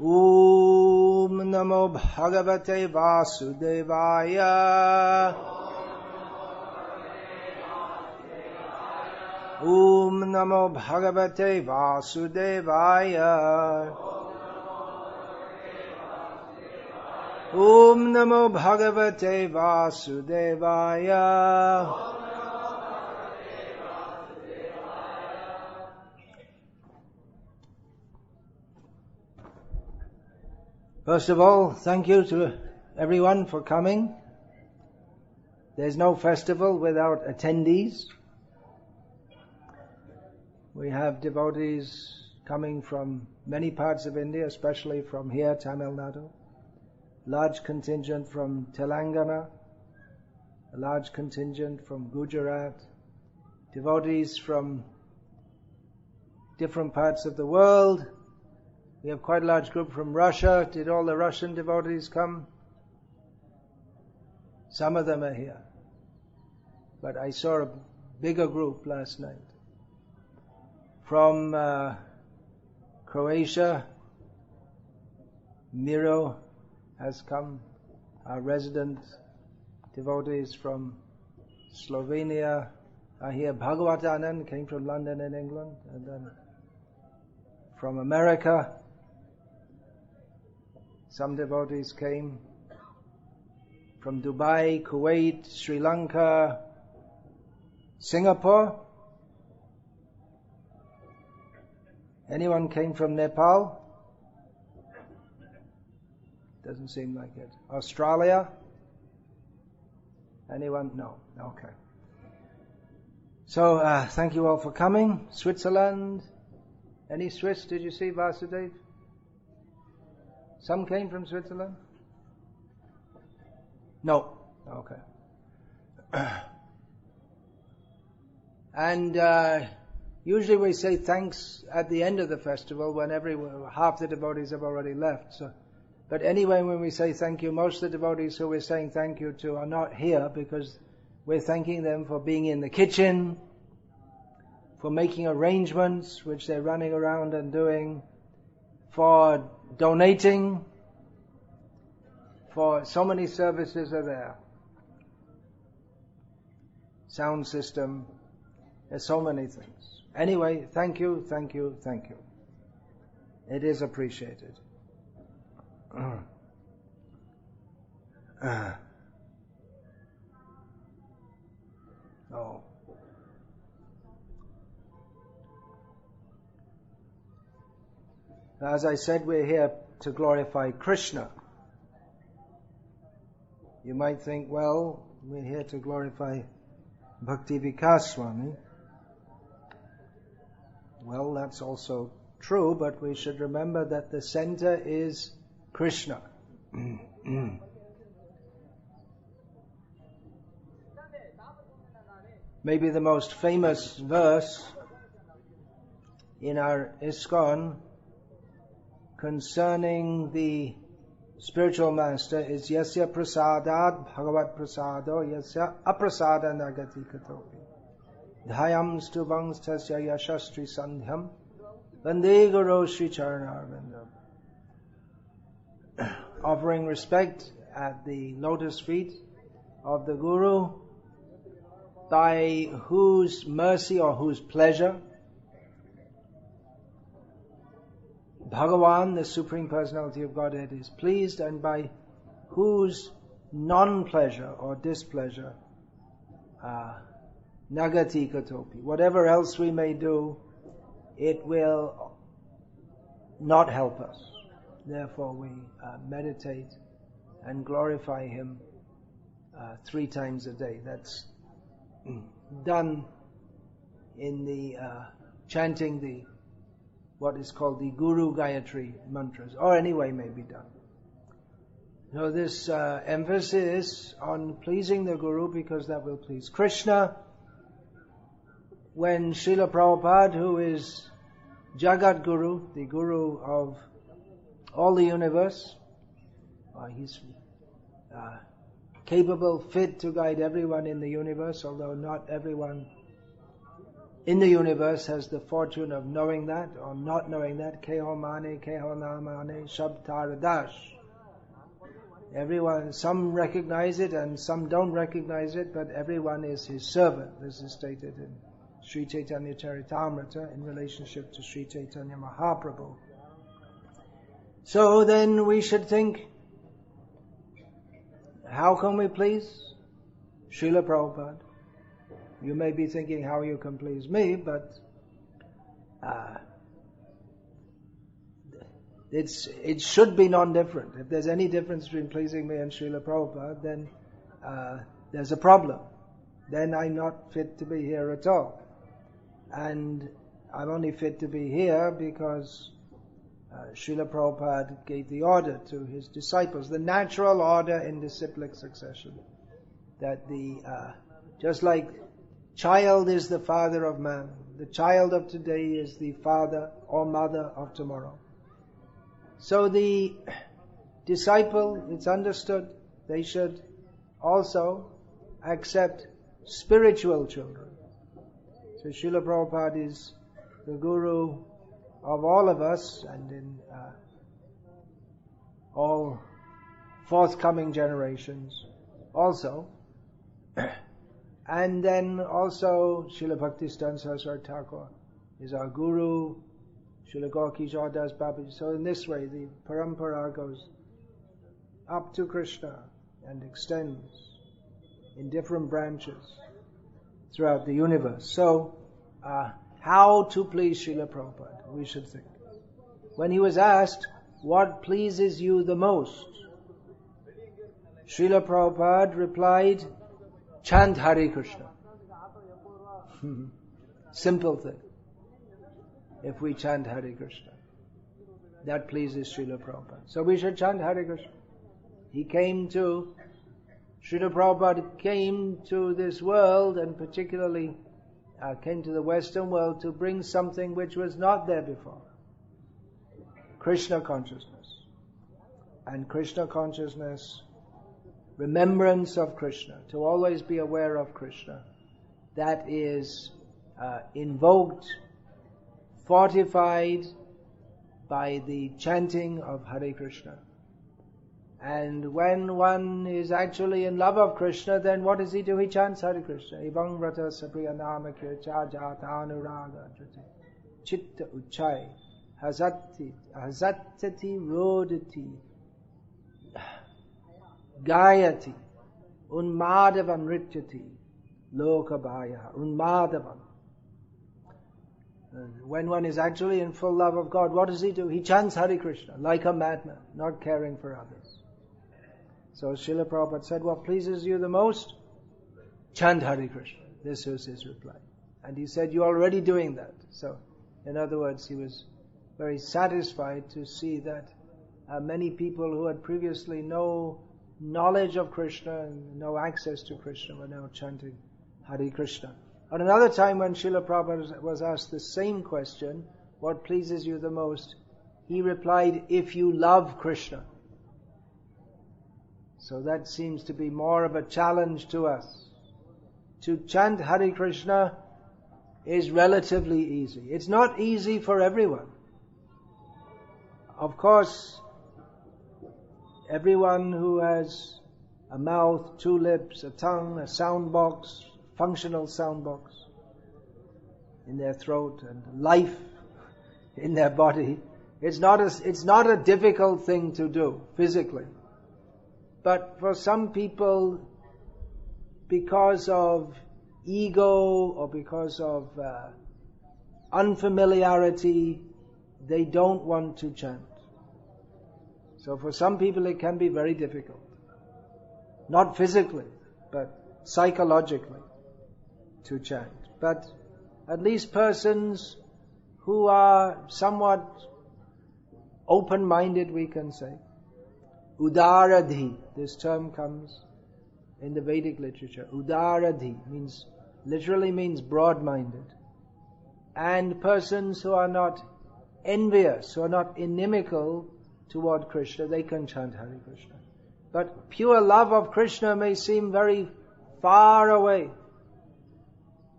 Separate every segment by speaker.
Speaker 1: Om Namo Bhagavate Vasudevaya. Om Namo Bhagavate Vasudevaya. Om Namo Bhagavate Vasudevaya. First of all, thank you to everyone for coming. There's no festival without attendees. We have devotees coming from many parts of India, especially from here, Tamil Nadu. Large contingent from Telangana, a large contingent from Gujarat, devotees from different parts of the world. We have quite a large group from Russia. Did all the Russian devotees come? Some of them are here. But I saw a bigger group last night. From Croatia, Miro has come. Our resident devotees from Slovenia are here. Bhagavatanand came from London in England. And then from America, some devotees came. From Dubai, Kuwait, Sri Lanka, Singapore. Anyone came from Nepal? Doesn't seem like it. Australia? Anyone? No. Okay. So, thank you all for coming. Switzerland? Any Swiss? Did you see Vasudev? Some came from Switzerland? No. Okay. And usually we say thanks at the end of the festival when half the devotees have already left. So, but anyway, when we say thank you, most of the devotees who we're saying thank you to are not here because we're thanking them for being in the kitchen, for making arrangements, which they're running around and doing, for donating, for so many services are there. Sound system, there's so many things. Anyway, thank you, thank you, thank you. It is appreciated. Oh. As I said, we're here to glorify Krishna. You might think, well, we're here to glorify Bhakti Vikasa Swami. Well, that's also true, but we should remember that the center is Krishna. Maybe the most famous verse in our ISKCON concerning the spiritual master is Yasya prasadad bhagavat prasado yasya aprasada nagati katopi dhayam stuvangs tasya yashastri sandhyam vande guru shri charanarvindam. Offering respect at the lotus feet of the Guru, by whose mercy or whose pleasure Bhagavan, the Supreme Personality of Godhead, is pleased, and by whose non-pleasure or displeasure, nagati katopi, whatever else we may do, it will not help us. Therefore we meditate and glorify Him 3 times a day. That's done in the chanting the what is called the Guru Gayatri mantras, or anyway may be done. So this emphasis on pleasing the Guru, because that will please Krishna. When Srila Prabhupada, who is Jagat Guru, the Guru of all the universe, he's capable, fit to guide everyone in the universe, although not everyone in the universe has the fortune of knowing that or not knowing that. Keho mane, keho namane, shabtaradash. Everyone, some recognize it and some don't recognize it, but everyone is his servant. This is stated in Sri Chaitanya Charitamrita in relationship to Sri Chaitanya Mahaprabhu. So then we should think, how can we please Srila Prabhupada? You may be thinking how you can please me, but it should be non-different. If there's any difference between pleasing me and Srila Prabhupada, then there's a problem. Then I'm not fit to be here at all. And I'm only fit to be here because Srila Prabhupada gave the order to his disciples, the natural order in disciplic succession, that just like child is the father of man, the child of today is the father or mother of tomorrow. So the disciple, it's understood, they should also accept spiritual children. So Srila Prabhupada is the guru of all of us and in all forthcoming generations also. And then also Srila Bhakti-Siddhanta Saraswati Thakur is our guru, Srila Gaura Das Babaji. So in this way the parampara goes up to Krishna and extends in different branches throughout the universe. So how to please Srila Prabhupada, we should think. When he was asked, what pleases you the most? Srila Prabhupada replied, chant Hare Krishna. Simple thing. If we chant Hare Krishna, that pleases Srila Prabhupada. So we should chant Hare Krishna. Srila Prabhupada came to this world and particularly came to the Western world to bring something which was not there before. Krishna consciousness. And Krishna consciousness, remembrance of Krishna, to always be aware of Krishna. That is invoked, fortified by the chanting of Hare Krishna. And when one is actually in love of Krishna, then what does he do? He chants Hare Krishna. Evam vrata sapriya nama kircha jata anuraga chitta uchai hazati rodati gayati unmadavam rityati lokabhaya unmadavam. When one is actually in full love of God, what does he do? He chants Hare Krishna like a madman, not caring for others. So Srila Prabhupada said, what pleases you the most? Chant Hare Krishna. This was his reply. And he said, you're already doing that. So, in other words, he was very satisfied to see that many people who had previously no knowledge of Krishna and no access to Krishna were now chanting Hare Krishna. At another time when Srila Prabhupada was asked the same question, what pleases you the most? He replied, if you love Krishna. So that seems to be more of a challenge to us. To chant Hare Krishna is relatively easy. It's not easy for everyone. Of course, everyone who has a mouth, two lips, a tongue, a sound box, functional sound box in their throat and life in their body, it's not a difficult thing to do physically. But for some people, because of ego or because of unfamiliarity, they don't want to chant. So for some people it can be very difficult. Not physically, but psychologically to chant. But at least persons who are somewhat open-minded, we can say. Udaradhi, this term comes in the Vedic literature. Udaradhi literally means broad-minded. And persons who are not envious, who are not inimical toward Krishna, they can chant Hare Krishna. But pure love of Krishna may seem very far away.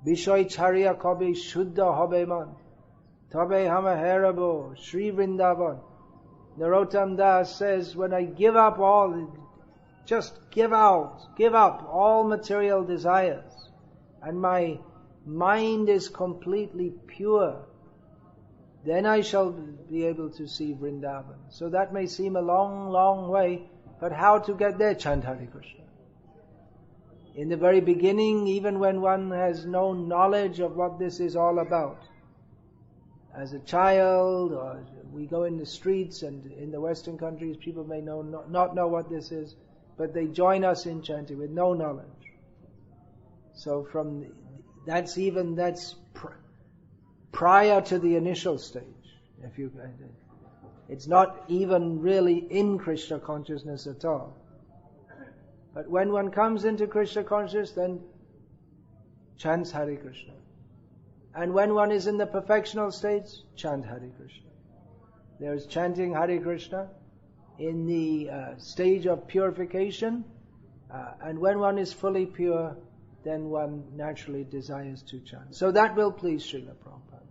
Speaker 1: Bishoy Charya Kabe Shuddha Hobe Man, Tabe Hama Herabo, Sri Vrindavan. Narottam Das says, when I give up all, just give up all material desires, and my mind is completely pure, then I shall be able to see Vrindavan. So that may seem a long, long way, but how to get there? Chant Hare Krishna. In the very beginning, even when one has no knowledge of what this is all about, as a child, or we go in the streets, and in the Western countries people may not know what this is, but they join us in chanting with no knowledge. So that's prior to the initial stage. It's not even really in Krishna consciousness at all. But when one comes into Krishna consciousness, then chants Hare Krishna. And when one is in the perfectional states, chant Hare Krishna. There is chanting Hare Krishna in the stage of purification, and when one is fully pure, then one naturally desires to chant. So that will please Srila Prabhupada.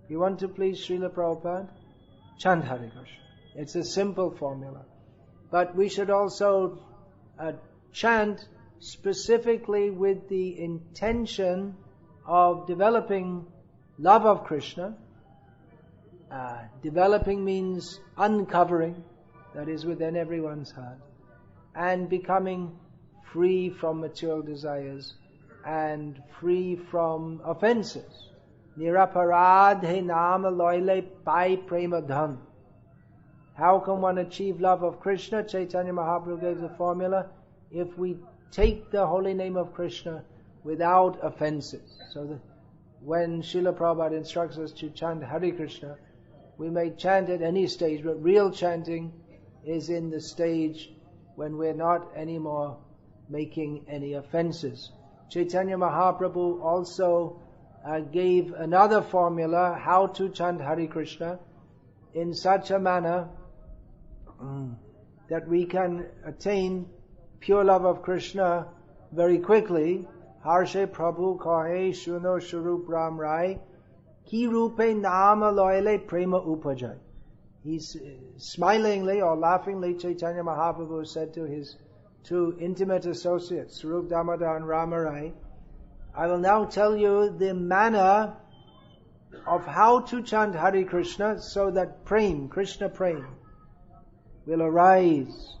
Speaker 1: If you want to please Srila Prabhupada, chant Hare Krishna. It's a simple formula. But we should also chant specifically with the intention of developing love of Krishna. Developing means uncovering, that is within everyone's heart, and becoming free from material desires and free from offenses. Niraparadhe nama loile pai prema dhan. How can one achieve love of Krishna? Chaitanya Mahaprabhu gave the formula: if we take the holy name of Krishna without offenses. So that when Srila Prabhupada instructs us to chant Hare Krishna, we may chant at any stage, but real chanting is in the stage when we're not anymore making any offenses. Chaitanya Mahaprabhu also gave another formula how to chant Hare Krishna in such a manner that we can attain pure love of Krishna very quickly. Harshe Prabhu kahe shuno shurup ram rai ki rupe nama loile prema upajai. He's smilingly or laughingly, Chaitanya Mahaprabhu said to his two intimate associates, Swarup Damodar and Ramarai, I will now tell you the manner of how to chant Hare Krishna so that prem, Krishna prem, will arise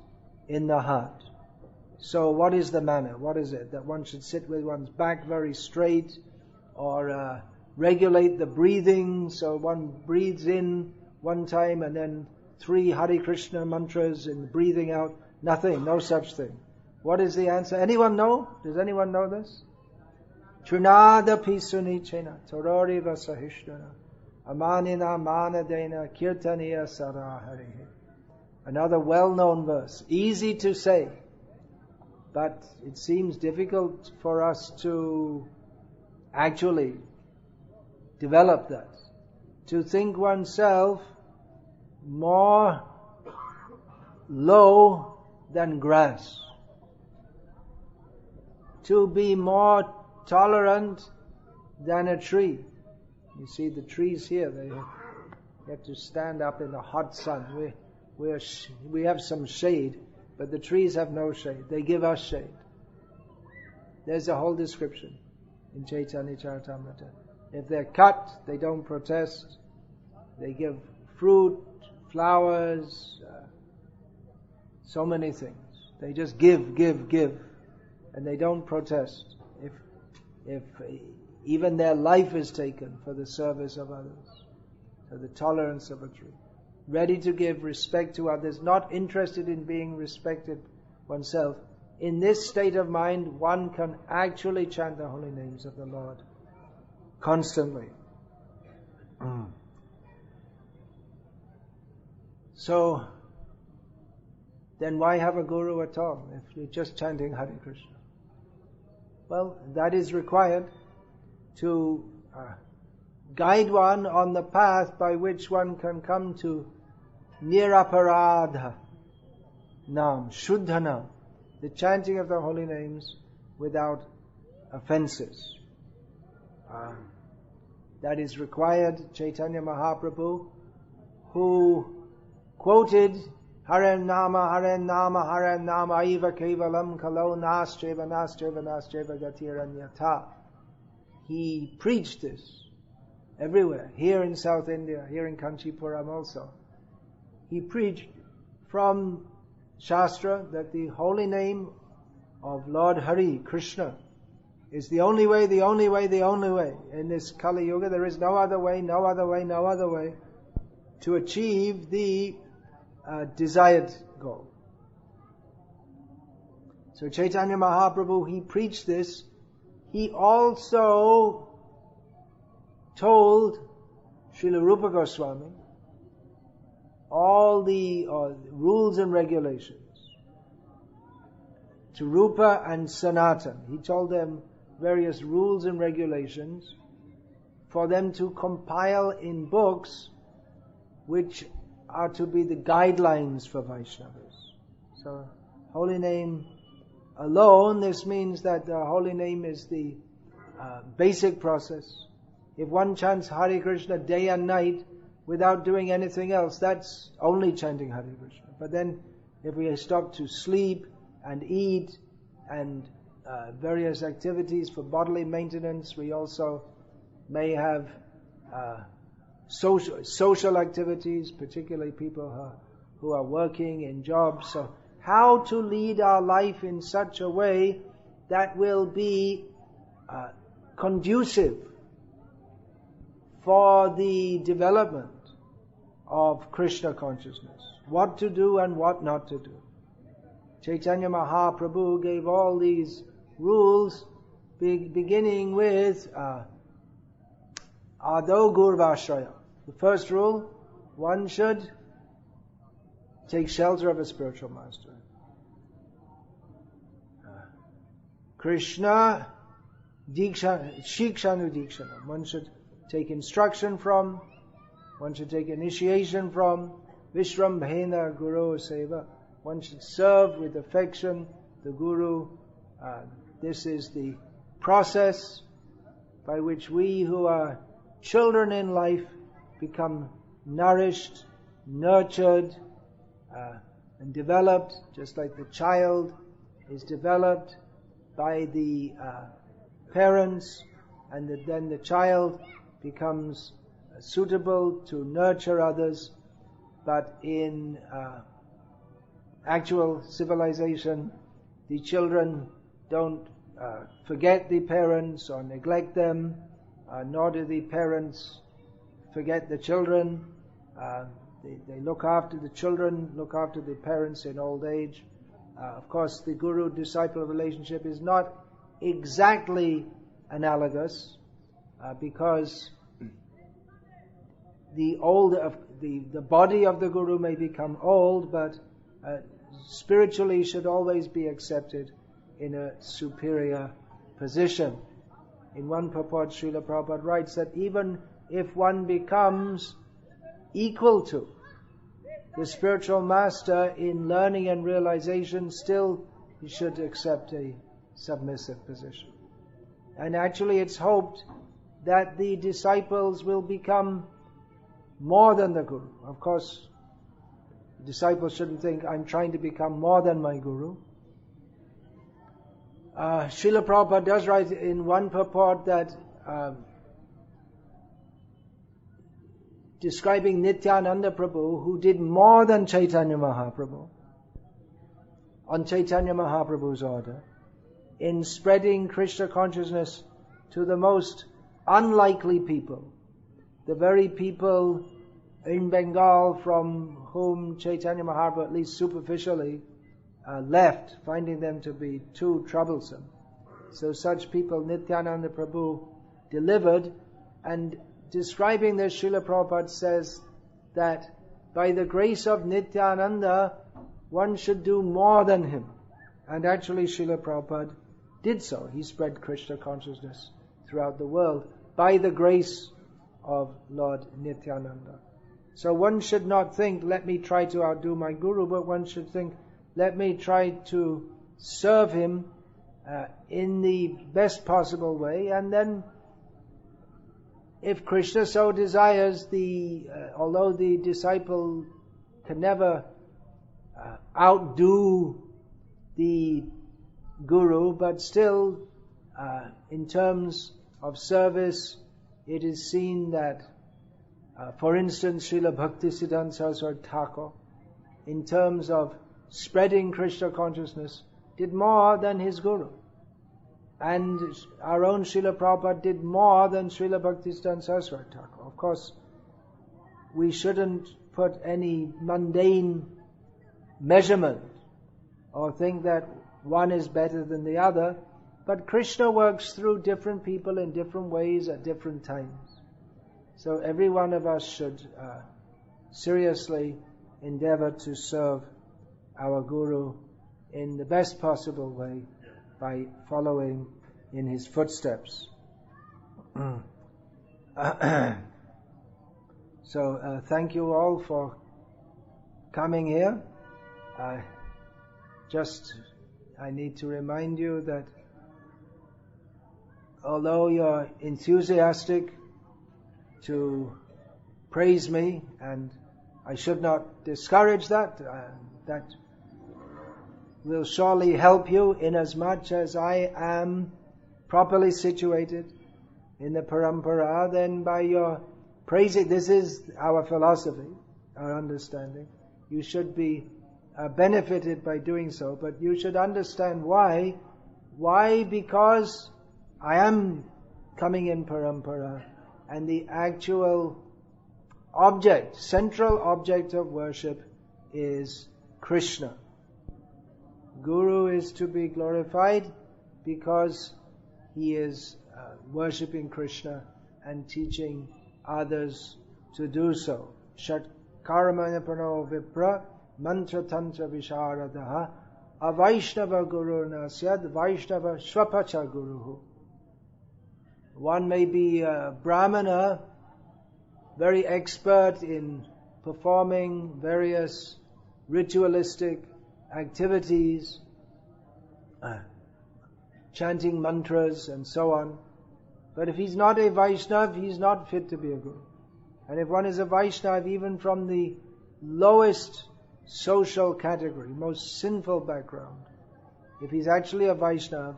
Speaker 1: in the heart. So what is the manner? What is it? That one should sit with one's back very straight, or regulate the breathing, so one breathes in one time and then 3 Hare Krishna mantras and breathing out. Nothing, no such thing. What is the answer? Anyone know? Does anyone know this? Trunada pisuni chena torori vasahishtana amanina manadena kirtaniya saraharihi. Another well-known verse, easy to say, but it seems difficult for us to actually develop that. To think oneself more low than grass. To be more tolerant than a tree. You see the trees here, they have to stand up in the hot sun. We have some shade, but the trees have no shade. They give us shade. There's a whole description in Chaitanya Charitamrita. If they're cut, they don't protest. They give fruit, flowers, so many things. They just give, and they don't protest. If even their life is taken for the service of others. So the tolerance of a tree. Ready to give respect to others, not interested in being respected oneself. In this state of mind, one can actually chant the holy names of the Lord constantly. So, then why have a guru at all if you're just chanting Hare Krishna? Well, that is required to guide one on the path by which one can come to Niraparadha Nam, Shuddha Nam, the chanting of the holy names without offenses. that is required. Chaitanya Mahaprabhu, who quoted Hare Nama, Hare Nama, Hare Nama, Aiva Kevalam Kalo Nastreva Nastreva Nastreva Gatiranyata. He preached this everywhere, here in South India, here in Kanchipuram also. He preached from Shastra that the holy name of Lord Hari, Krishna, is the only way, the only way, the only way. In this Kali Yuga, there is no other way, no other way, no other way to achieve the desired goal. So Chaitanya Mahaprabhu, he preached this. He also told Srila Rupa Goswami all the rules and regulations to Rupa and Sanatan. He told them various rules and regulations for them to compile in books which are to be the guidelines for Vaishnavas. So, holy name alone, this means that the holy name is the basic process. If one chants Hare Krishna day and night without doing anything else, that's only chanting Hare Krishna. But then, if we stop to sleep and eat and various activities for bodily maintenance, we also may have social activities, particularly people who are working in jobs. So how to lead our life in such a way that will be conducive for the development of Krishna consciousness. What to do and what not to do. Chaitanya Mahaprabhu gave all these rules, beginning with Ado Gurvashraya. The first rule, one should take shelter of a spiritual master. Krishna Shikshanu Dikshana. One should take instruction from, one should take initiation from, Vishrambhena Guru Seva. One should serve with affection the Guru. This is the process by which we who are children in life become nourished, nurtured, and developed, just like the child is developed by the parents, and then the child becomes suitable to nurture others. But in actual civilization, the children don't forget the parents or neglect them, nor do the parents forget the children. They look after the children, look after the parents in old age. Of course, the guru-disciple relationship is not exactly analogous, because the body of the guru may become old, but spiritually should always be accepted in a superior position. In one purport, Srila Prabhupada writes that even if one becomes equal to the spiritual master in learning and realization, still he should accept a submissive position. And actually it's hoped that the disciples will become more than the guru. Of course, the disciples shouldn't think, I'm trying to become more than my guru. Srila Prabhupada does write in one purport that describing Nityananda Prabhu, who did more than Chaitanya Mahaprabhu, on Chaitanya Mahaprabhu's order, in spreading Krishna consciousness to the most unlikely people, the very people in Bengal from whom Chaitanya Mahaprabhu, at least superficially, left, finding them to be too troublesome. So such people Nityananda Prabhu delivered, and describing this, Srila Prabhupada says that by the grace of Nityananda, one should do more than him. And actually Srila Prabhupada did so. He spread Krishna consciousness throughout the world by the grace of Lord Nityananda. So one should not think, let me try to outdo my guru, but one should think, let me try to serve him in the best possible way, and then if Krishna so desires, although the disciple can never outdo the Guru, but still, in terms of service, it is seen that, for instance, Srila Bhaktisiddhanta Saraswati Thakur, in terms of spreading Krishna consciousness, did more than his Guru. And our own Srila Prabhupada did more than Srila Bhaktisiddhanta Saraswati Thakur. Of course, we shouldn't put any mundane measurement or think that one is better than the other, but Krishna works through different people in different ways at different times. So every one of us should seriously endeavor to serve our Guru in the best possible way by following in his footsteps. So thank you all for coming here. I need to remind you that although you're enthusiastic to praise me, and I should not discourage that, that will surely help you inasmuch as I am properly situated in the parampara, then by your praising, this is our philosophy, our understanding. You should be benefited by doing so, but you should understand why. Why? Because I am coming in parampara, and the actual object, central object of worship is Krishna. Guru is to be glorified because he is worshipping Krishna and teaching others to do so. Shat karmanapano vipra mantra tantra visharadaha avaishnava guru nasyad vaishnava shvapacha guruhu. One may be a brahmana, very expert in performing various ritualistic activities, chanting mantras and so on. But if he's not a Vaishnav, he's not fit to be a Guru. And if one is a Vaishnav, even from the lowest social category, most sinful background, if he's actually a Vaishnav,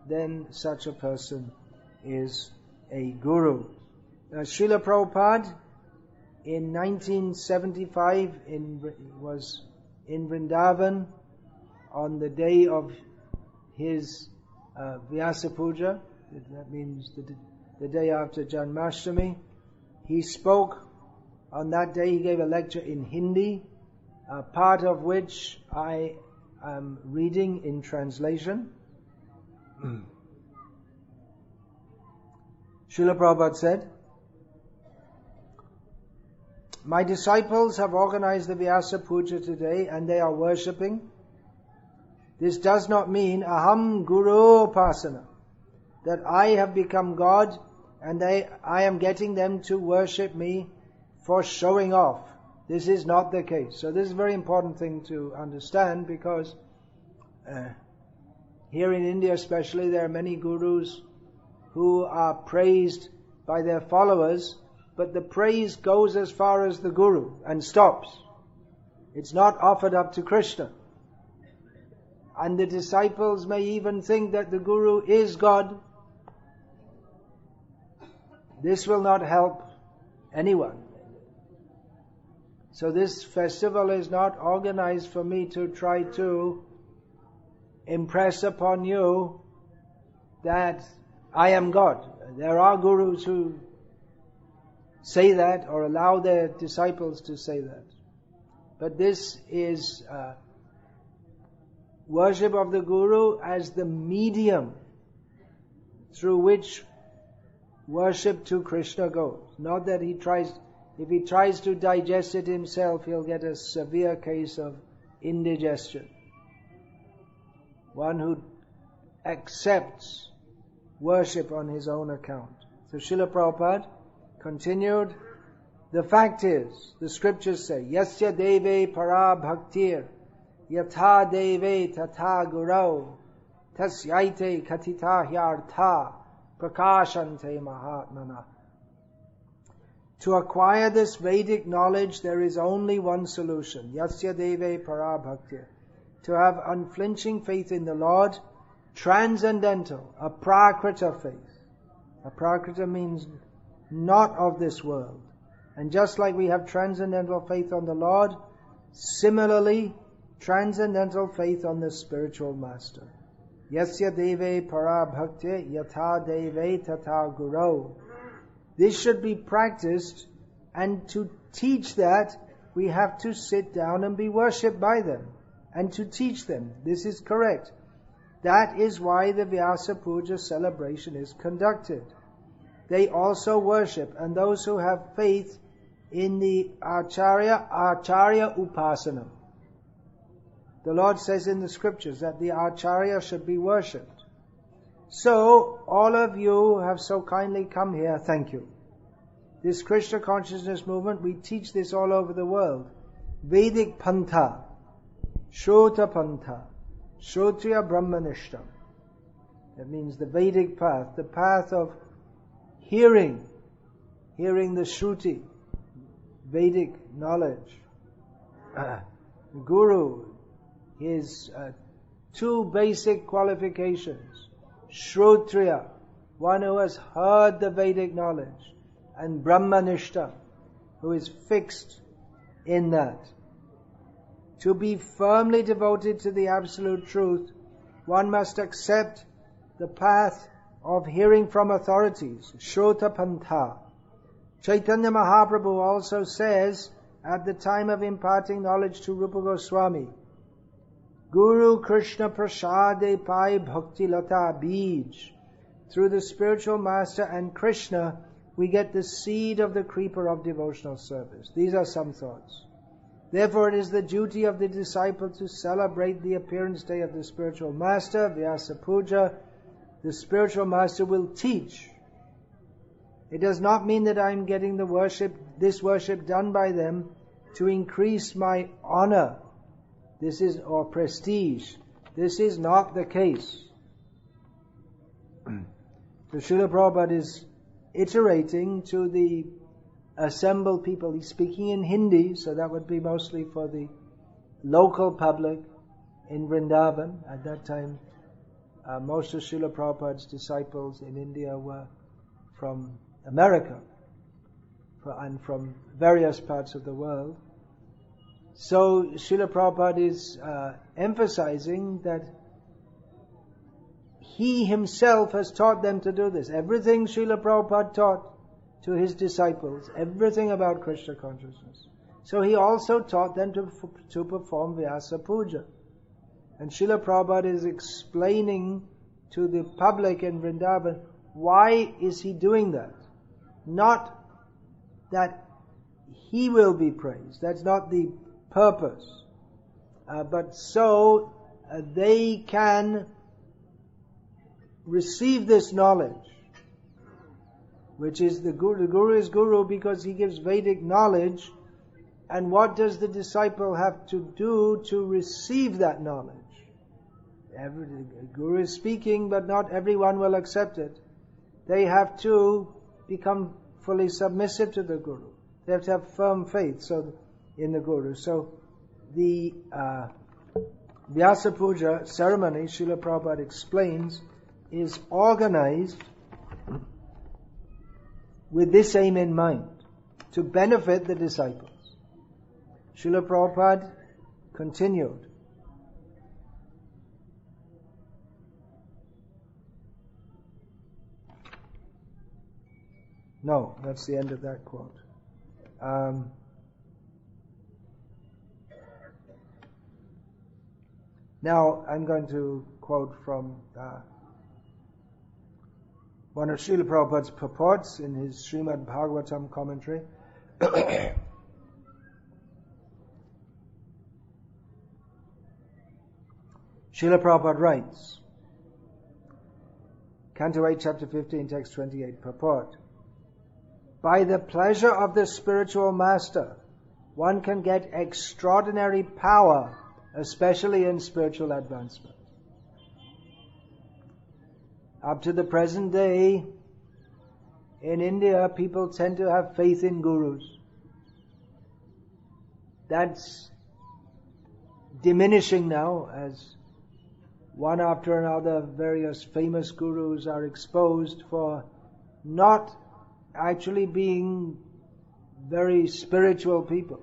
Speaker 1: then such a person is a Guru. Srila Prabhupada in 1975 was in Vrindavan on the day of his Vyasa Puja. That means the day after Janmashtami. He spoke on that day. He gave a lecture in Hindi, part of which I am reading in translation. Srila Prabhupada said, "My disciples have organized the Vyasa Puja today and they are worshipping. This does not mean aham guru upasana, that I have become God and I am getting them to worship me for showing off. This is not the case." So this is a very important thing to understand, because here in India especially, there are many gurus who are praised by their followers, but the praise goes as far as the Guru and stops. It's not offered up to Krishna. And the disciples may even think that the Guru is God. This will not help anyone. So this festival is not organized for me to try to impress upon you that I am God. There are gurus who say that or allow their disciples to say that. But this is worship of the Guru as the medium through which worship to Krishna goes. Not that if he tries to digest it himself, he'll get a severe case of indigestion. One who accepts worship on his own account. So Srila Prabhupada continued, the fact is, the scriptures say, Yasya deve para bhaktir, yatha deve tatha gurau, tasyaite katita hyartha, prakashante mahatmana. To acquire this Vedic knowledge, there is only one solution. Yasya deve para bhakti. To have unflinching faith in the Lord, transcendental, a prakrita faith. A prakrita means not of this world. And just like we have transcendental faith on the Lord, similarly, transcendental faith on the spiritual master. Yasya deve para bhakti yatha deve tata guru. This should be practiced, and to teach that, we have to sit down and be worshipped by them, and to teach them. This is correct. That is why the Vyasa Puja celebration is conducted. They also worship, and those who have faith in the Acharya Upasana. The Lord says in the scriptures that the Acharya should be worshipped. So, all of you have so kindly come here, thank you. This Krishna consciousness movement, we teach this all over the world. Vedic Pantha, Shrota Pantha, Shrotriya Brahmanishtam. That means the Vedic path, the path of hearing the Shruti, Vedic knowledge. The Guru, his two basic qualifications. Shrotriya, one who has heard the Vedic knowledge, and Brahmanishta, who is fixed in that. To be firmly devoted to the absolute truth, one must accept the path of hearing from authorities, Shrota Pantha. Chaitanya Mahaprabhu also says, at the time of imparting knowledge to Rupa Goswami, Guru Krishna Prasade Pai Bhakti Lata Bij. Through the spiritual master and Krishna, we get the seed of the creeper of devotional service. These are some thoughts. Therefore, it is the duty of the disciple to celebrate the appearance day of the spiritual master, Vyasa Puja. The spiritual master will teach. It does not mean that I am getting this worship done by them to increase my honor. Or prestige. This is not the case. So Srila Prabhupada is iterating to the assembled people. He's speaking in Hindi, so that would be mostly for the local public in Vrindavan. At that time, most of Srila Prabhupada's disciples in India were from America and from various parts of the world. So Srila Prabhupada is emphasizing that he himself has taught them to do this. Everything Srila Prabhupada taught to his disciples, everything about Krishna consciousness. So he also taught them to perform Vyasa Puja. And Srila Prabhupada is explaining to the public in Vrindavan, why is he doing that? Not that he will be praised. That's not the purpose. But so they can receive this knowledge, which is the Guru. The Guru is Guru because he gives Vedic knowledge. And what does the disciple have to do to receive that knowledge? The Guru is speaking, but not everyone will accept it. They have to become fully submissive to the Guru. They have to have firm faith in the Guru. So the Vyasa Puja ceremony, Srila Prabhupada explains, is organized with this aim in mind, to benefit the disciples. Srila Prabhupada continued. No, that's the end of that quote. Now I'm going to quote from one of Srila Prabhupada's purports in his Srimad Bhagavatam commentary. Srila Prabhupada writes, Canto 8, Chapter 15, Text 28, purport. By the pleasure of the spiritual master, one can get extraordinary power, especially in spiritual advancement. Up to the present day, in India, people tend to have faith in gurus. That's diminishing now as one after another various famous gurus are exposed for not actually being very spiritual people.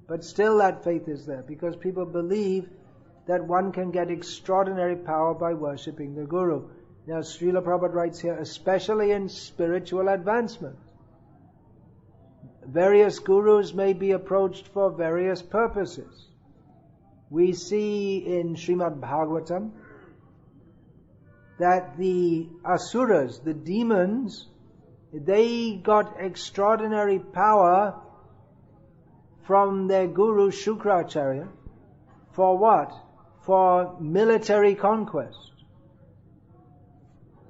Speaker 1: But still that faith is there because people believe that one can get extraordinary power by worshipping the guru. Now Srila Prabhupada writes here, especially in spiritual advancement. Various gurus may be approached for various purposes. We see in Srimad Bhagavatam that the asuras, the demons, they got extraordinary power from their guru Shukracharya. For what? For military conquest.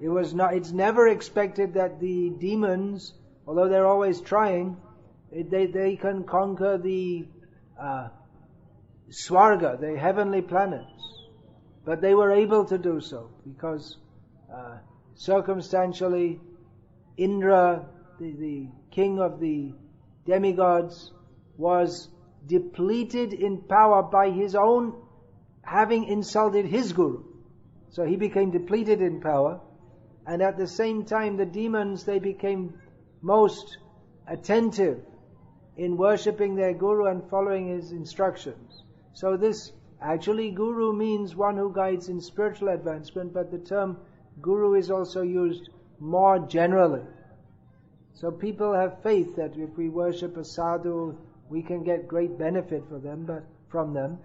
Speaker 1: It's never expected that the demons, although they're always trying, they can conquer the Swarga, the heavenly planets. But they were able to do so because circumstantially Indra, the king of the demigods, was depleted in power by his own having insulted his guru. So he became depleted in power, and at the same time the demons, they became most attentive in worshipping their guru and following his instructions. So this actually guru means one who guides in spiritual advancement, but the term guru is also used more generally. So people have faith that if we worship a sadhu, we can get great benefit from them.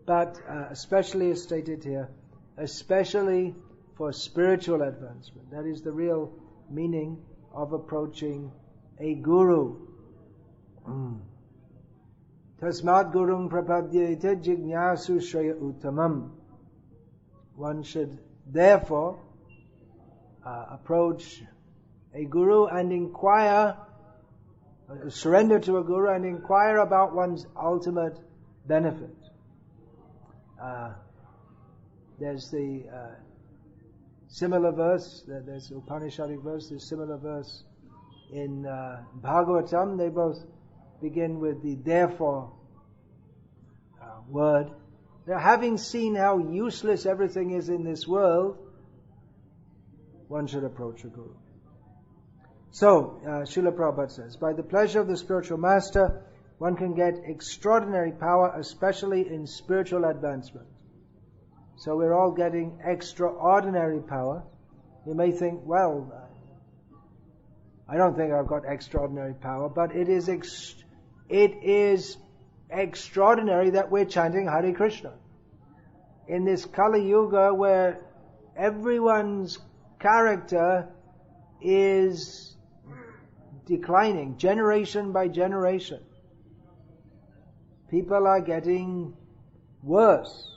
Speaker 1: But especially as stated here, especially for spiritual advancement. That is the real meaning of approaching a guru. Tasmat gurung prapadyate jignasu shraya uttamam. One should therefore approach a guru and inquire, surrender to a guru and inquire about one's ultimate benefit. There's the similar verse, there's Upanishadic verse, there's similar verse in Bhagavatam. They both begin with the therefore word. Now, having seen how useless everything is in this world, one should approach a guru. So, Srila Prabhupada says, by the pleasure of the spiritual master, one can get extraordinary power, especially in spiritual advancement. So we're all getting extraordinary power. You may think, well, I don't think I've got extraordinary power, but it is extraordinary that we're chanting Hare Krishna. In this Kali Yuga where everyone's character is declining, generation by generation. People are getting worse.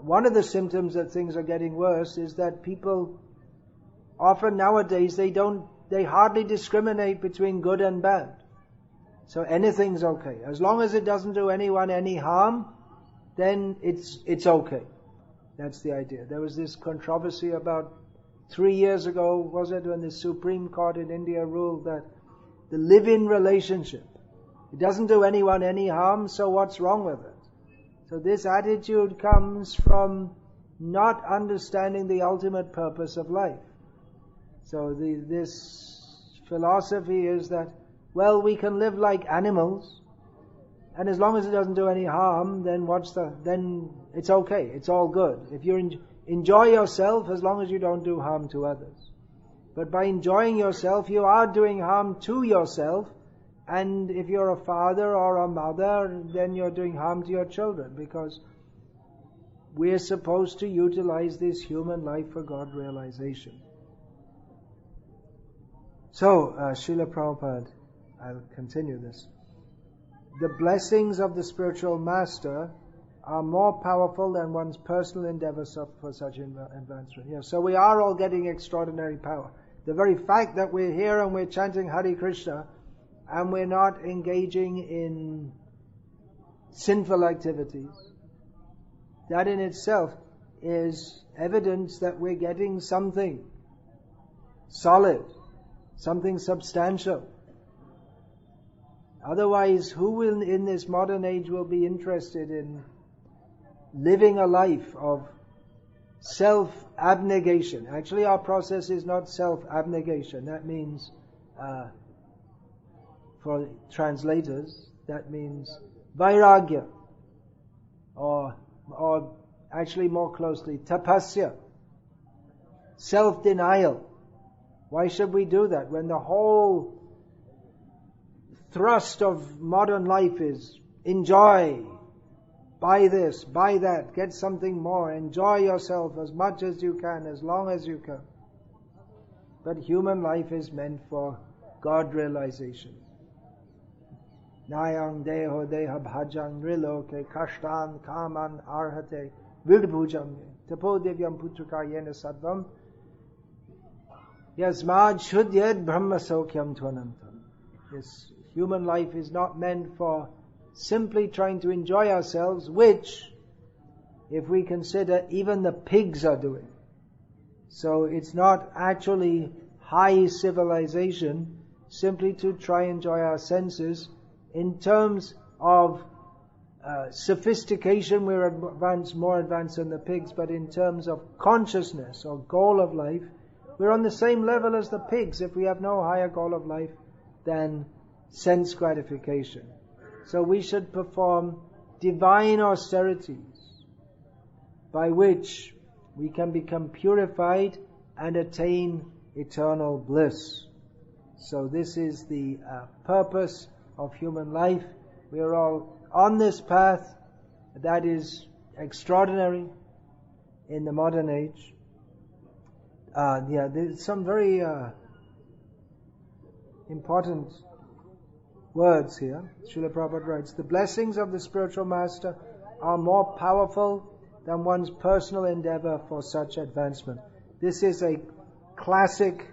Speaker 1: One of the symptoms that things are getting worse is that people often nowadays they hardly discriminate between good and bad. So anything's okay. As long as it doesn't do anyone any harm, then it's okay. That's the idea. There was this controversy about 3 years ago, was it, when the Supreme Court in India ruled that the live-in relationship, it doesn't do anyone any harm, so what's wrong with it? So this attitude comes from not understanding the ultimate purpose of life. So this philosophy is that, well, we can live like animals, and as long as it doesn't do any harm, then then it's okay, it's all good. If you enjoy yourself, as long as you don't do harm to others. But by enjoying yourself, you are doing harm to yourself, and if you're a father or a mother, then you're doing harm to your children, because we're supposed to utilize this human life for God realization. So, Srila Prabhupada, I'll continue this. The blessings of the spiritual master are more powerful than one's personal endeavors for such advancement. Yeah, so we are all getting extraordinary power. The very fact that we're here and we're chanting Hare Krishna and we're not engaging in sinful activities, that in itself is evidence that we're getting something. solid, something substantial. Otherwise, who will in this modern age will be interested in living a life of self-abnegation? Actually, our process is not self-abnegation. That means, for translators, that means vairagya, or actually more closely, tapasya, self-denial. Why should we do that when the whole thrust of modern life is enjoy, buy this, buy that, get something more, enjoy yourself as much as you can, as long as you can. But human life is meant for God realization. Nayang deho deha bhajang riloke kashtan kaman arhate virbhujam tapo devyam putraka yena sadvam yasmad shudyad brahma sokyam tvanantam. This human life is not meant for simply trying to enjoy ourselves, which, if we consider, even the pigs are doing. So it's not actually high civilization simply to try and enjoy our senses. In terms of sophistication, we're more advanced than the pigs, but in terms of consciousness or goal of life, we're on the same level as the pigs if we have no higher goal of life than sense gratification. So we should perform divine austerities by which we can become purified and attain eternal bliss. So this is the purpose of human life. We are all on this path that is extraordinary in the modern age. There's some very important words here. Srila Prabhupada writes, the blessings of the spiritual master are more powerful than one's personal endeavor for such advancement. This is a classic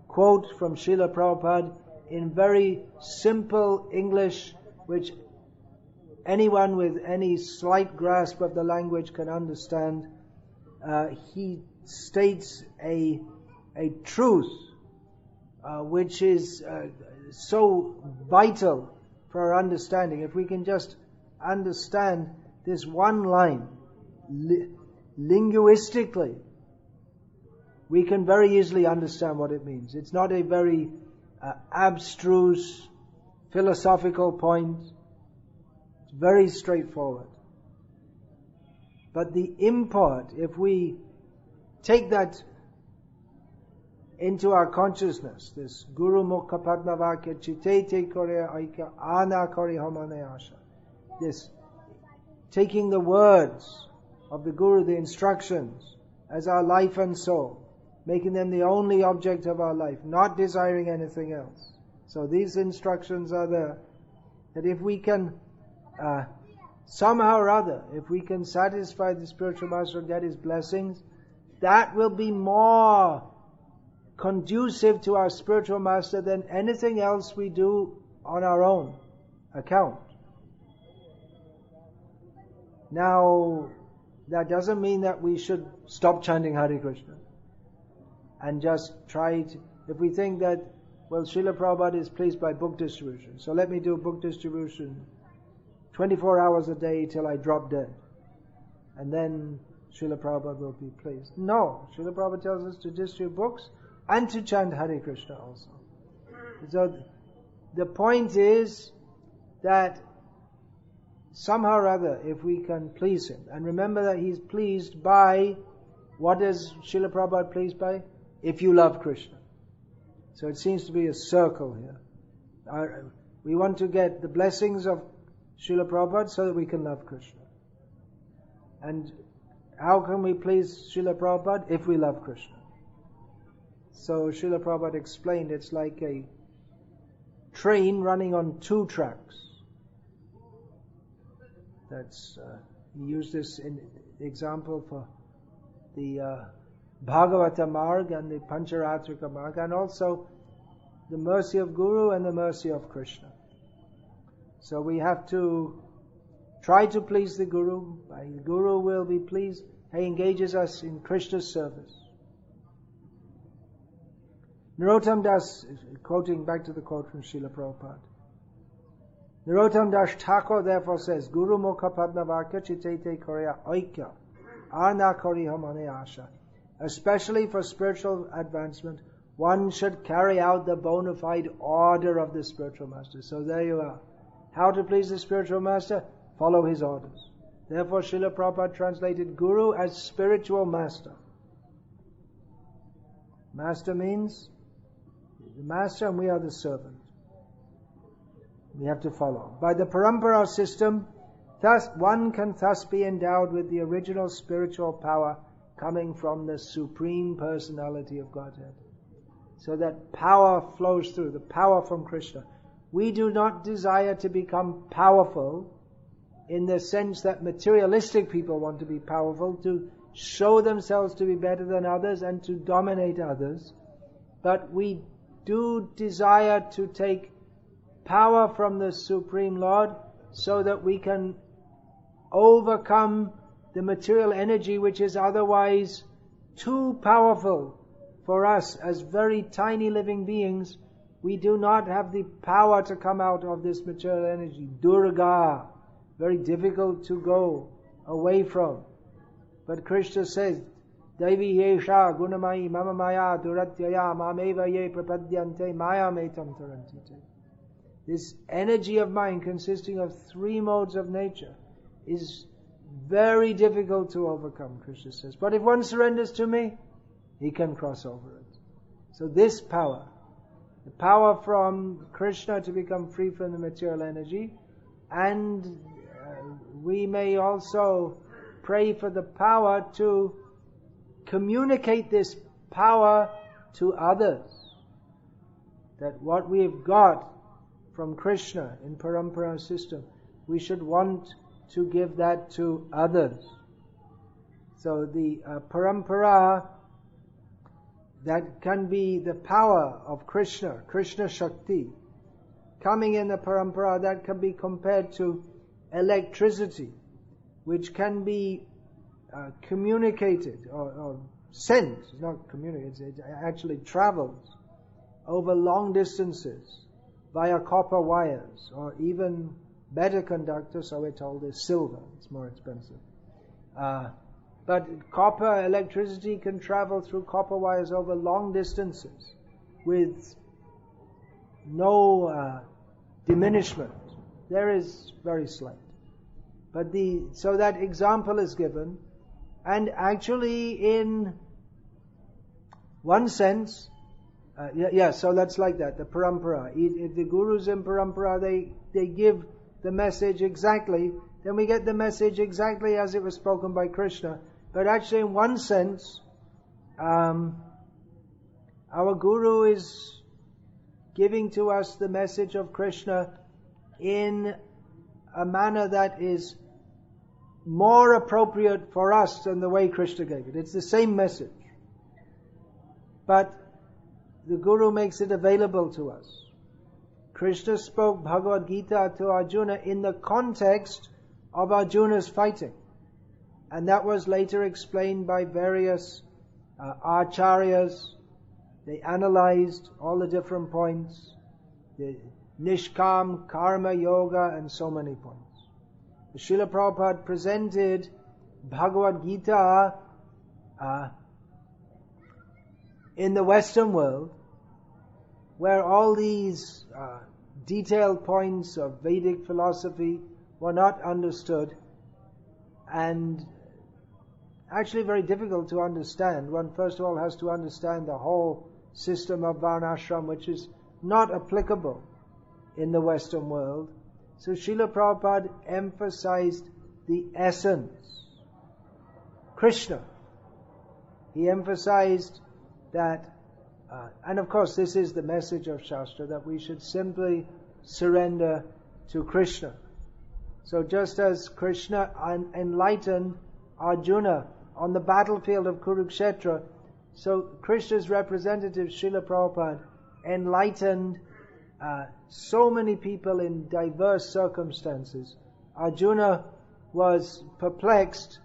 Speaker 1: quote from Srila Prabhupada in very simple English, which anyone with any slight grasp of the language can understand. He states a truth which is so vital for our understanding. If we can just understand this one line linguistically, we can very easily understand what it means. It's not a very abstruse philosophical point. It's very straightforward. But the import, if we take that into our consciousness, this Guru Mukha Padmavakya Chitete Kore Aika Ana Kore Homane Asha, this taking the words of the Guru, the instructions, as our life and soul, making them the only object of our life, not desiring anything else. So these instructions are there, that if we can somehow or other, if we can satisfy the spiritual master and get his blessings, that will be more conducive to our spiritual master than anything else we do on our own account. Now, that doesn't mean that we should stop chanting Hare Krishna and just try to, if we think that, well, Srila Prabhupada is pleased by book distribution, so let me do book distribution 24 hours a day till I drop dead, and then Srila Prabhupada will be pleased. No, Srila Prabhupada tells us to distribute books and to chant Hare Krishna also. So the point is that somehow or other, if we can please him, and remember that he's pleased by, what is Srila Prabhupada pleased by? If you love Krishna. So it seems to be a circle here. We want to get the blessings of Srila Prabhupada so that we can love Krishna. And how can we please Srila Prabhupada? If we love Krishna. So Srila Prabhupada explained it's like a train running on two tracks. That's he used this in example for the Bhagavata Marg and the Pancharatrika Marg, and also the mercy of Guru and the mercy of Krishna. So we have to try to please the Guru. The Guru will be pleased. He engages us in Krishna's service. Narottam Das, quoting back to the quote from Srila Prabhupada, Narottam Das Thakur therefore says, Guru Mukha Padmavakya Chitete Korea Oikea Arna Koriha Mane Asha. Especially for spiritual advancement, one should carry out the bona fide order of the spiritual master. So there you are. How to please the spiritual master? Follow his orders. Therefore Srila Prabhupada translated Guru as spiritual master. Master means the master and we are the servant. We have to follow. By the parampara system, thus one can thus be endowed with the original spiritual power coming from the Supreme Personality of Godhead. So that power flows through, the power from Krishna. We do not desire to become powerful in the sense that materialistic people want to be powerful, to show themselves to be better than others and to dominate others. But we do desire to take power from the Supreme Lord so that we can overcome the material energy which is otherwise too powerful for us as very tiny living beings. We do not have the power to come out of this material energy. Durga, very difficult to go away from. But Krishna says, Devi yesha gunamai mama maya duratyaya mameva ye prapadyante maya metam tarantite. This energy of mind consisting of three modes of nature is very difficult to overcome, Krishna says. But if one surrenders to me, he can cross over it. So this power, the power from Krishna to become free from the material energy, and we may also pray for the power to communicate this power to others. That what we have got from Krishna in parampara system, we should want to give that to others. So the parampara, that can be the power of Krishna, Krishna Shakti, coming in the parampara, that can be compared to electricity, which can be communicated or sent, it's not communicated, it actually travels over long distances via copper wires, or even better conductor, so we're told, is silver. It's more expensive. But copper electricity can travel through copper wires over long distances with no diminishment. There is very slight. But so that example is given, and actually in one sense, so that's like that, the parampara. If the gurus in parampara, they give the message exactly, then we get the message exactly as it was spoken by Krishna. But actually in one sense, our guru is giving to us the message of Krishna in a manner that is more appropriate for us than the way Krishna gave it. It's the same message, but the Guru makes it available to us. Krishna spoke Bhagavad Gita to Arjuna in the context of Arjuna's fighting, and that was later explained by various acharyas. They analyzed all the different points, the Nishkam, Karma, Yoga, and so many points. Srila Prabhupada presented Bhagavad Gita in the Western world, where all these detailed points of Vedic philosophy were not understood, and actually very difficult to understand. One first of all has to understand the whole system of Varnashram, which is not applicable in the Western world. So Srila Prabhupada emphasized the essence, Krishna. He emphasized that, and of course this is the message of Shastra, that we should simply surrender to Krishna. So just as Krishna enlightened Arjuna on the battlefield of Kurukshetra, so Krishna's representative Srila Prabhupada enlightened so many people in diverse circumstances. Arjuna was perplexed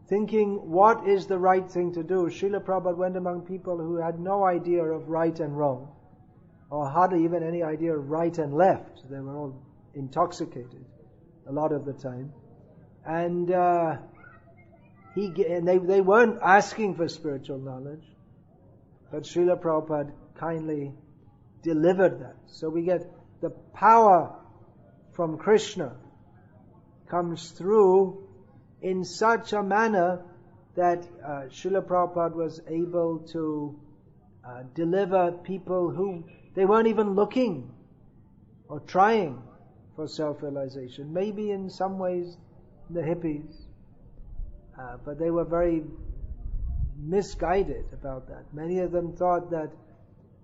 Speaker 1: thinking what is the right thing to do, Srila Prabhupada went among people who had no idea of right and wrong, or hardly even any idea of right and left. They were all intoxicated a lot of the time. And they weren't asking for spiritual knowledge, but Srila Prabhupada kindly delivered that. So we get the power from Krishna comes through in such a manner that Srila Prabhupada was able to deliver people who they weren't even looking or trying for self-realization. Maybe in some ways the hippies, but they were very misguided about that. Many of them thought that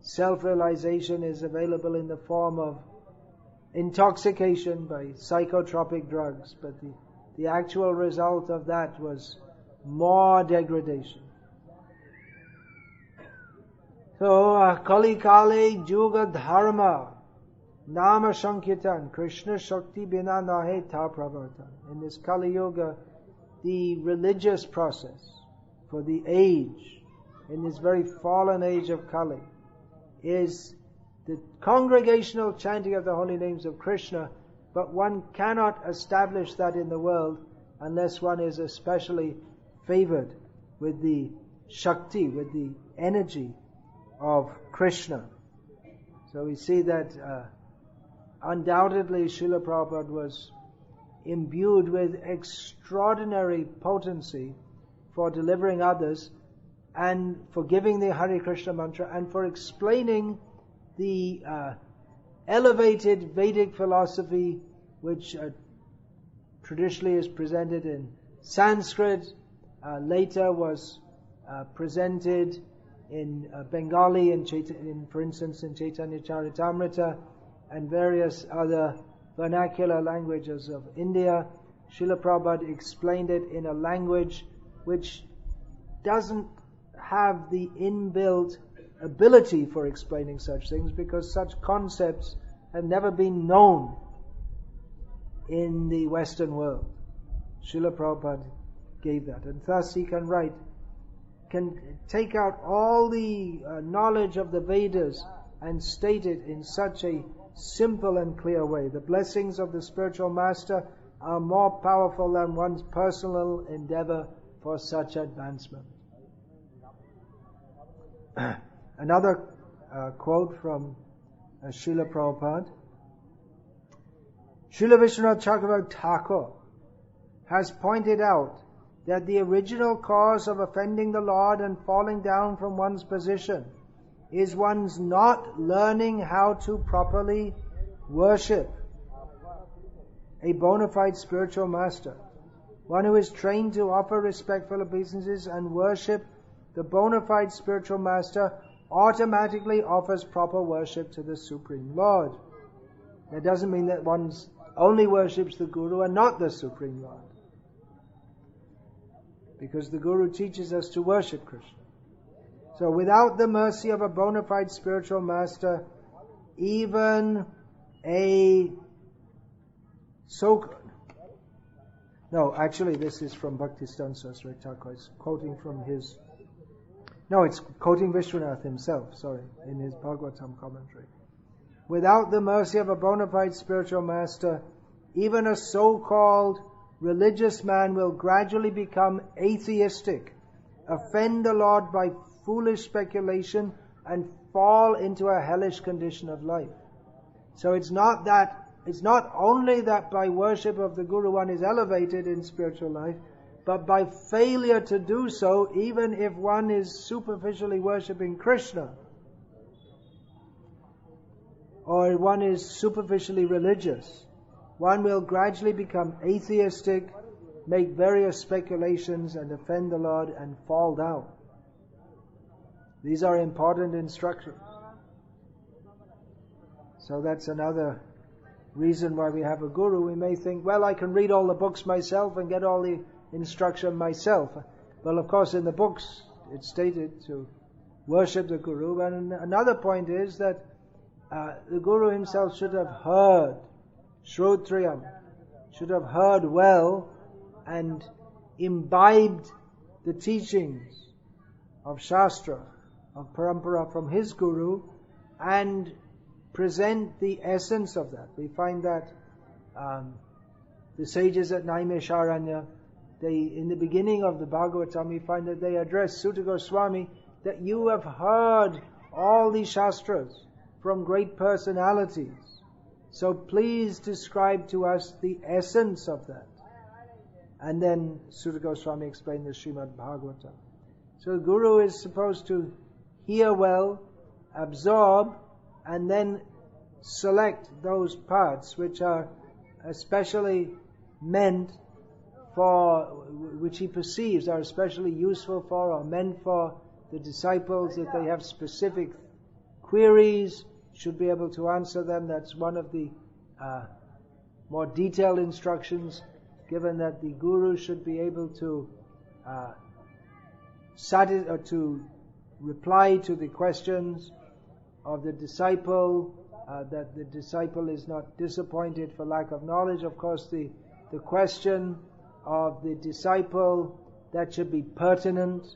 Speaker 1: self-realization is available in the form of intoxication by psychotropic drugs, but the actual result of that was more degradation. So, Kali Kali Juga Dharma Nama Sankirtan Krishna Shakti Bina Nahe Ta Pravartan. In this Kali Yuga, the religious process for the age, in this very fallen age of Kali, is the congregational chanting of the holy names of Krishna, but one cannot establish that in the world unless one is especially favored with the Shakti, with the energy of Krishna. So we see that undoubtedly Srila Prabhupada was imbued with extraordinary potency for delivering others and for giving the Hare Krishna mantra and for explaining the elevated Vedic philosophy which traditionally is presented in Sanskrit, later was presented in Bengali, for instance in Chaitanya Charitamrita and various other vernacular languages of India. Srila Prabhupada explained it in a language which doesn't have the inbuilt ability for explaining such things, because such concepts have never been known in the Western world. Srila Prabhupada gave that, and thus he can take out all the knowledge of the Vedas and state it in such a simple and clear way. The blessings of the spiritual master are more powerful than one's personal endeavor for such advancement. Another quote from Srila Prabhupada. Srila Vishwanath Chakravarti Thakur has pointed out that the original cause of offending the Lord and falling down from one's position is one's not learning how to properly worship a bona fide spiritual master. One who is trained to offer respectful obeisances and worship the bona fide spiritual master automatically offers proper worship to the Supreme Lord. That doesn't mean that one only worships the Guru and not the Supreme Lord, because the Guru teaches us to worship Krishna. So without the mercy of a bona fide spiritual master, even a this is from Bhaktisiddhanta Saraswati Thakur. It's quoting from his... it's quoting Vishwanath himself, in his Bhagavatam commentary. Without the mercy of a bona fide spiritual master, even a so-called religious man will gradually become atheistic, offend the Lord by foolish speculation, and fall into a hellish condition of life. So it's not only that by worship of the Guru one is elevated in spiritual life, but by failure to do so, even if one is superficially worshipping Krishna, or one is superficially religious, one will gradually become atheistic, make various speculations, and offend the Lord and fall down. These are important instructions. So that's another reason why we have a guru. We may think, well, I can read all the books myself and get all the instruction myself. Well, of course, in the books it's stated to worship the Guru. And another point is that the Guru himself should have heard, Shrotriyam, should have heard well and imbibed the teachings of Shastra, of Parampara from his Guru, and present the essence of that. We find that the sages at Naimesharanya, in the beginning of the Bhagavatam, we find that they address Sutta Goswami that you have heard all these Shastras from great personalities. So please describe to us the essence of that. And then Sutta Goswami explained the Srimad Bhagavatam. So the Guru is supposed to hear well, absorb, and then select those parts which are especially meant for, which he perceives are especially useful for or meant for the disciples, that they have specific queries, should be able to answer them. That's one of the more detailed instructions given, that the Guru should be able to to reply to the questions of the disciple, that the disciple is not disappointed for lack of knowledge. Of course, the question of the disciple, that should be pertinent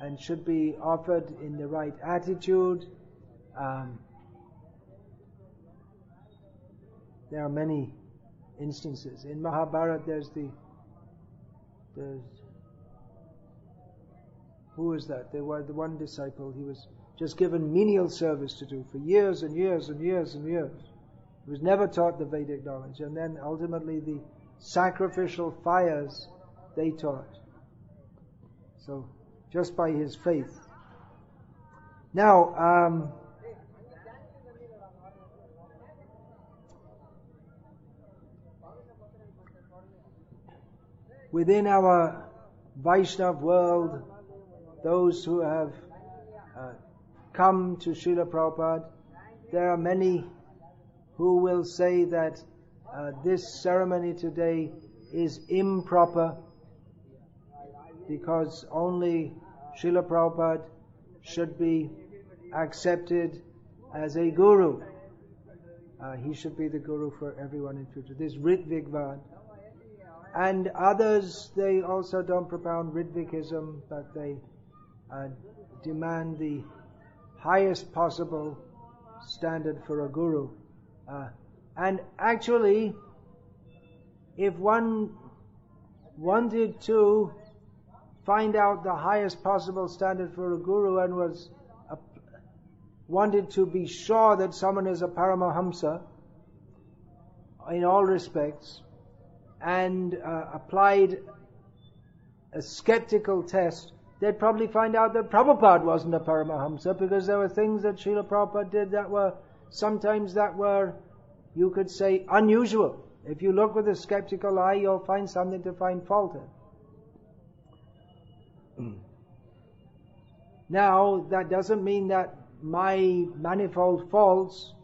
Speaker 1: and should be offered in the right attitude. There are many instances. In Mahabharata, there's who is that? There was the one disciple, he was just given menial service to do for years and years and years and years. He was never taught the Vedic knowledge, and then ultimately the sacrificial fires they taught. So, just by his faith. Now, within our Vaishnav world, those who have come to Srila Prabhupada, there are many who will say that this ceremony today is improper because only Srila Prabhupada should be accepted as a guru. He should be the guru for everyone in future. This Rit Vigvad. And others, they also don't propound Ritvikism, but they demand the highest possible standard for a guru. And actually, if one wanted to find out the highest possible standard for a guru and wanted to be sure that someone is a Paramahamsa in all respects, and applied a skeptical test, they'd probably find out that Prabhupada wasn't a Paramahamsa, because there were things that Srila Prabhupada did that were, you could say, unusual. If you look with a skeptical eye, you'll find something to find fault in. Now, that doesn't mean that my manifold faults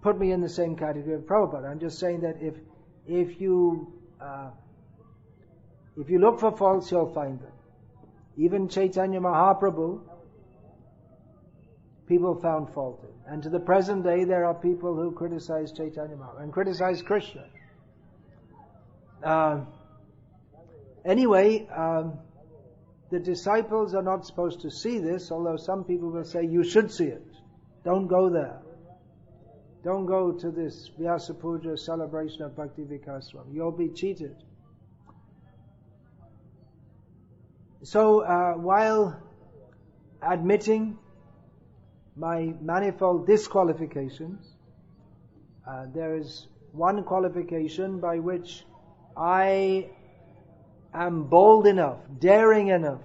Speaker 1: put me in the same category of Prabhupada. I'm just saying that if you look for faults, you'll find them. Even Chaitanya Mahaprabhu, people found fault in. And to the present day, there are people who criticize Chaitanya Mahaprabhu and criticize Krishna. Anyway, the disciples are not supposed to see this, although some people will say, you should see it. Don't go there. Don't go to this Vyasa Puja celebration of Bhakti Vikasa. You'll be cheated. So, while admitting my manifold disqualifications, there is one qualification by which I am bold enough, daring enough,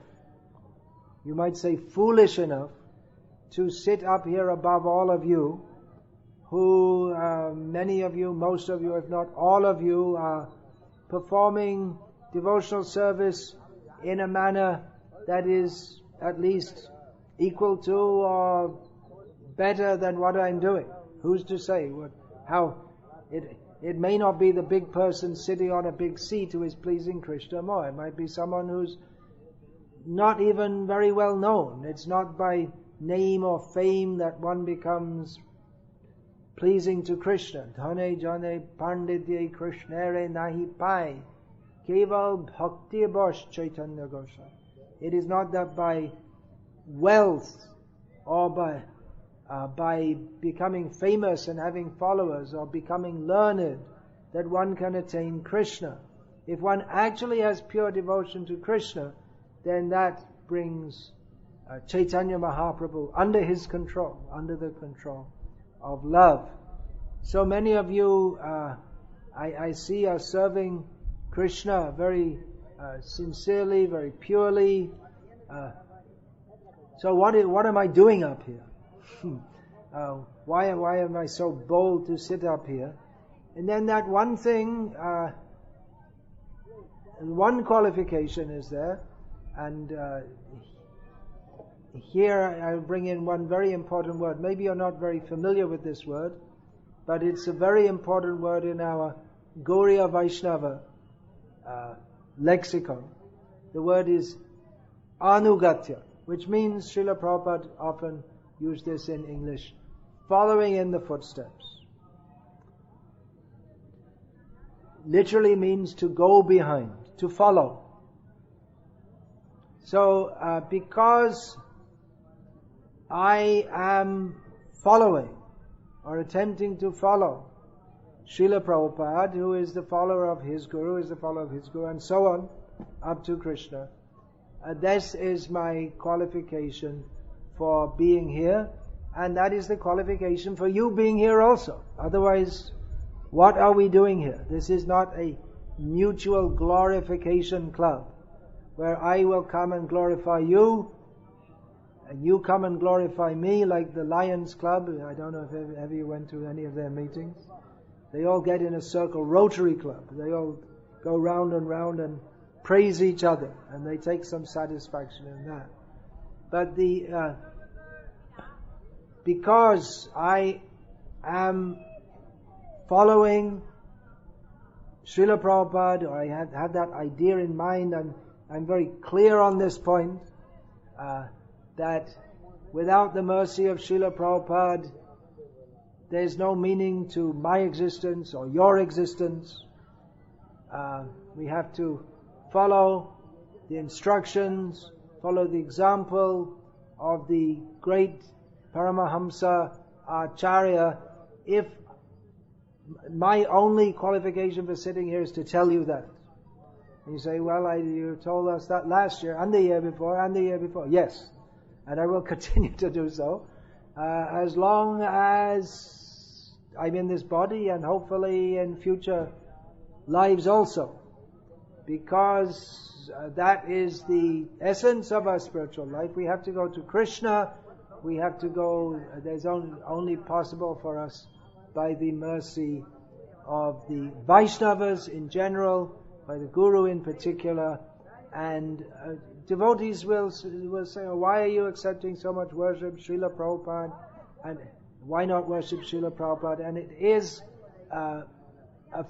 Speaker 1: you might say foolish enough, to sit up here above all of you, who many of you, most of you, if not all of you, are performing devotional service in a manner that is at least equal to or better than what I'm doing. Who's to say how it may not be the big person sitting on a big seat who is pleasing Krishna more. It might be someone who's not even very well known. It's not by name or fame that one becomes pleasing to Krishna. Dhane jane panditye krishnere nahi pai, keval bhakti bosh Chaitanya Gosai. It is not that by wealth or by becoming famous and having followers or becoming learned that one can attain Krishna. If one actually has pure devotion to Krishna, then that brings Chaitanya Mahaprabhu under his control, under the control of love. So many of you, I see, are serving Krishna very sincerely, very purely. So what am I doing up here? Why am I so bold to sit up here? And then that one thing, one qualification is there, and here I bring in one very important word. Maybe you're not very familiar with this word, but it's a very important word in our Gauriya Vaishnava lexicon. The word is Anugatya, which means, Srila Prabhupada often used this in English, following in the footsteps. Literally means to go behind, to follow. So, because I am following or attempting to follow Srila Prabhupada, who is the follower of his Guru, and so on, up to Krishna. This is my qualification for being here, and that is the qualification for you being here also. Otherwise, what are we doing here? This is not a mutual glorification club, where I will come and glorify you, and you come and glorify me, like the Lions Club. I don't know if ever you went to any of their meetings. They all get in a circle, Rotary Club. They all go round and round and praise each other, and they take some satisfaction in that. But because I am following Srila Prabhupada, or I had that idea in mind, and I'm very clear on this point, that without the mercy of Srila Prabhupada, there's no meaning to my existence or your existence. We have to follow the instructions, follow the example of the great Paramahamsa Acharya. If my only qualification for sitting here is to tell you that. And you say, well, you told us that last year, and the year before, and the year before. Yes, and I will continue to do so, as long as I'm in this body, and hopefully in future lives also. Because that is the essence of our spiritual life. We have to go to Krishna. We have to go, there's only possible for us by the mercy of the Vaishnavas in general, by the Guru in particular, and devotees will say, oh, why are you accepting so much worship, Srila Prabhupada, and why not worship Srila Prabhupada? And it is a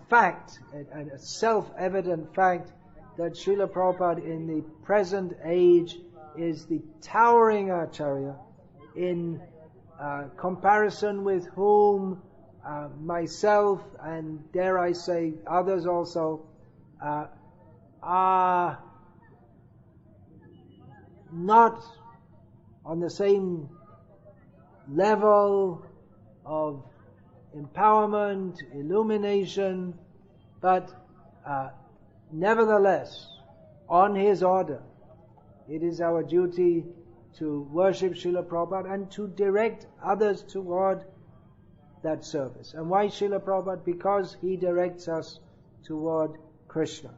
Speaker 1: fact, a self-evident fact, that Srila Prabhupada in the present age is the towering Acharya, in comparison with whom myself, and dare I say others also, are not on the same level of empowerment, illumination, but nevertheless, on his order, it is our duty to worship Srila Prabhupada and to direct others toward that service. And why Srila Prabhupada? Because he directs us toward Krishna.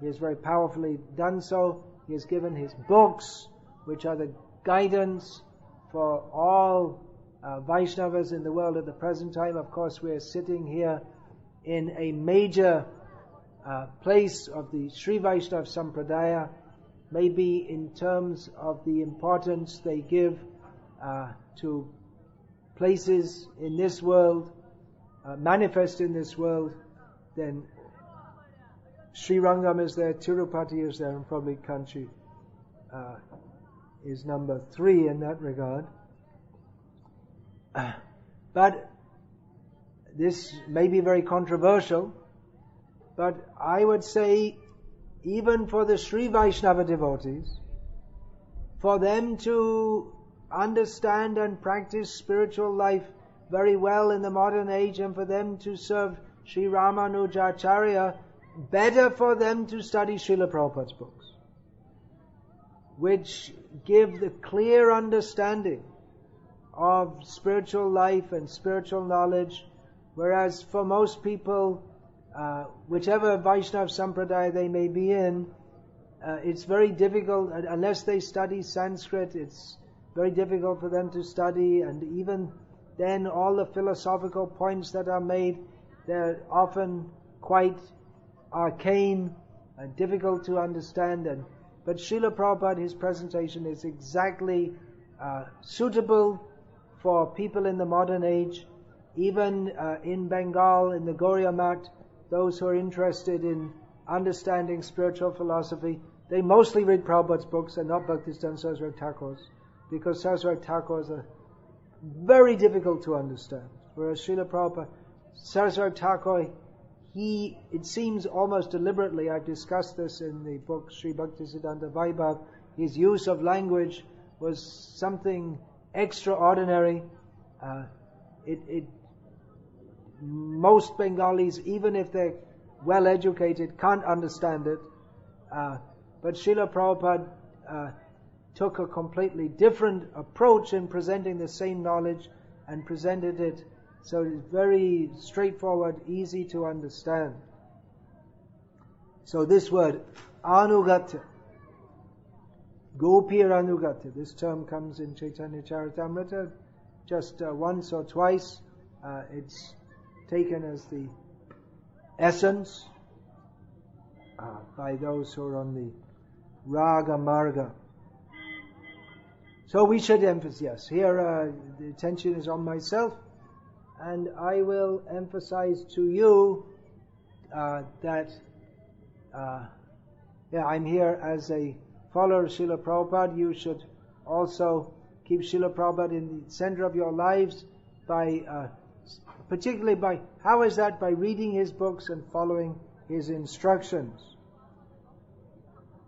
Speaker 1: He has very powerfully done so. He has given his books, which are the guidance for all Vaishnavas in the world at the present time. Of course, we are sitting here in a major place of the Sri Vaishnava Sampradaya, maybe in terms of the importance they give to places in this world, manifest in this world, then Sri Rangam is there, Tirupati is there, and probably Kanchi is number 3 in that regard. But this may be very controversial, But I would say, even for the Sri Vaishnava devotees, for them to understand and practice spiritual life very well in the modern age, and for them to serve Sri Ramanujacharya, better for them to study Srila Prabhupada's books, which give the clear understanding of spiritual life and spiritual knowledge, whereas for most people, whichever Vaishnava Sampradaya they may be in, it's very difficult, unless they study Sanskrit, it's very difficult for them to study, and even then all the philosophical points that are made, they're often quite arcane and difficult to understand. But Srila Prabhupada, his presentation is exactly suitable for people in the modern age. Even in Bengal, in the Gauriya Math, those who are interested in understanding spiritual philosophy, they mostly read Prabhupada's books and not Bhaktisiddhanta Saraswati Thakur's, because Saraswati Thakur's are very difficult to understand. Whereas Srila Prabhupada, Saraswati Thakur, it seems almost deliberately, I've discussed this in the book Sri Bhaktisiddhanta Vaibhav, his use of language was something extraordinary. Most Bengalis, even if they're well educated, can't understand it. But Srila Prabhupada took a completely different approach in presenting the same knowledge and presented it so it's very straightforward, easy to understand. So this word, Anugatya, Gopir Anugatya, this term comes in Chaitanya Charitamrita just once or twice. It's taken as the essence by those who are on the Raga Marga. So we should emphasize, yes, here the attention is on myself, and I will emphasize to you that I'm here as a follower of Srila Prabhupada. You should also keep Srila Prabhupada in the center of your lives by, particularly by, how is that? By reading his books and following his instructions.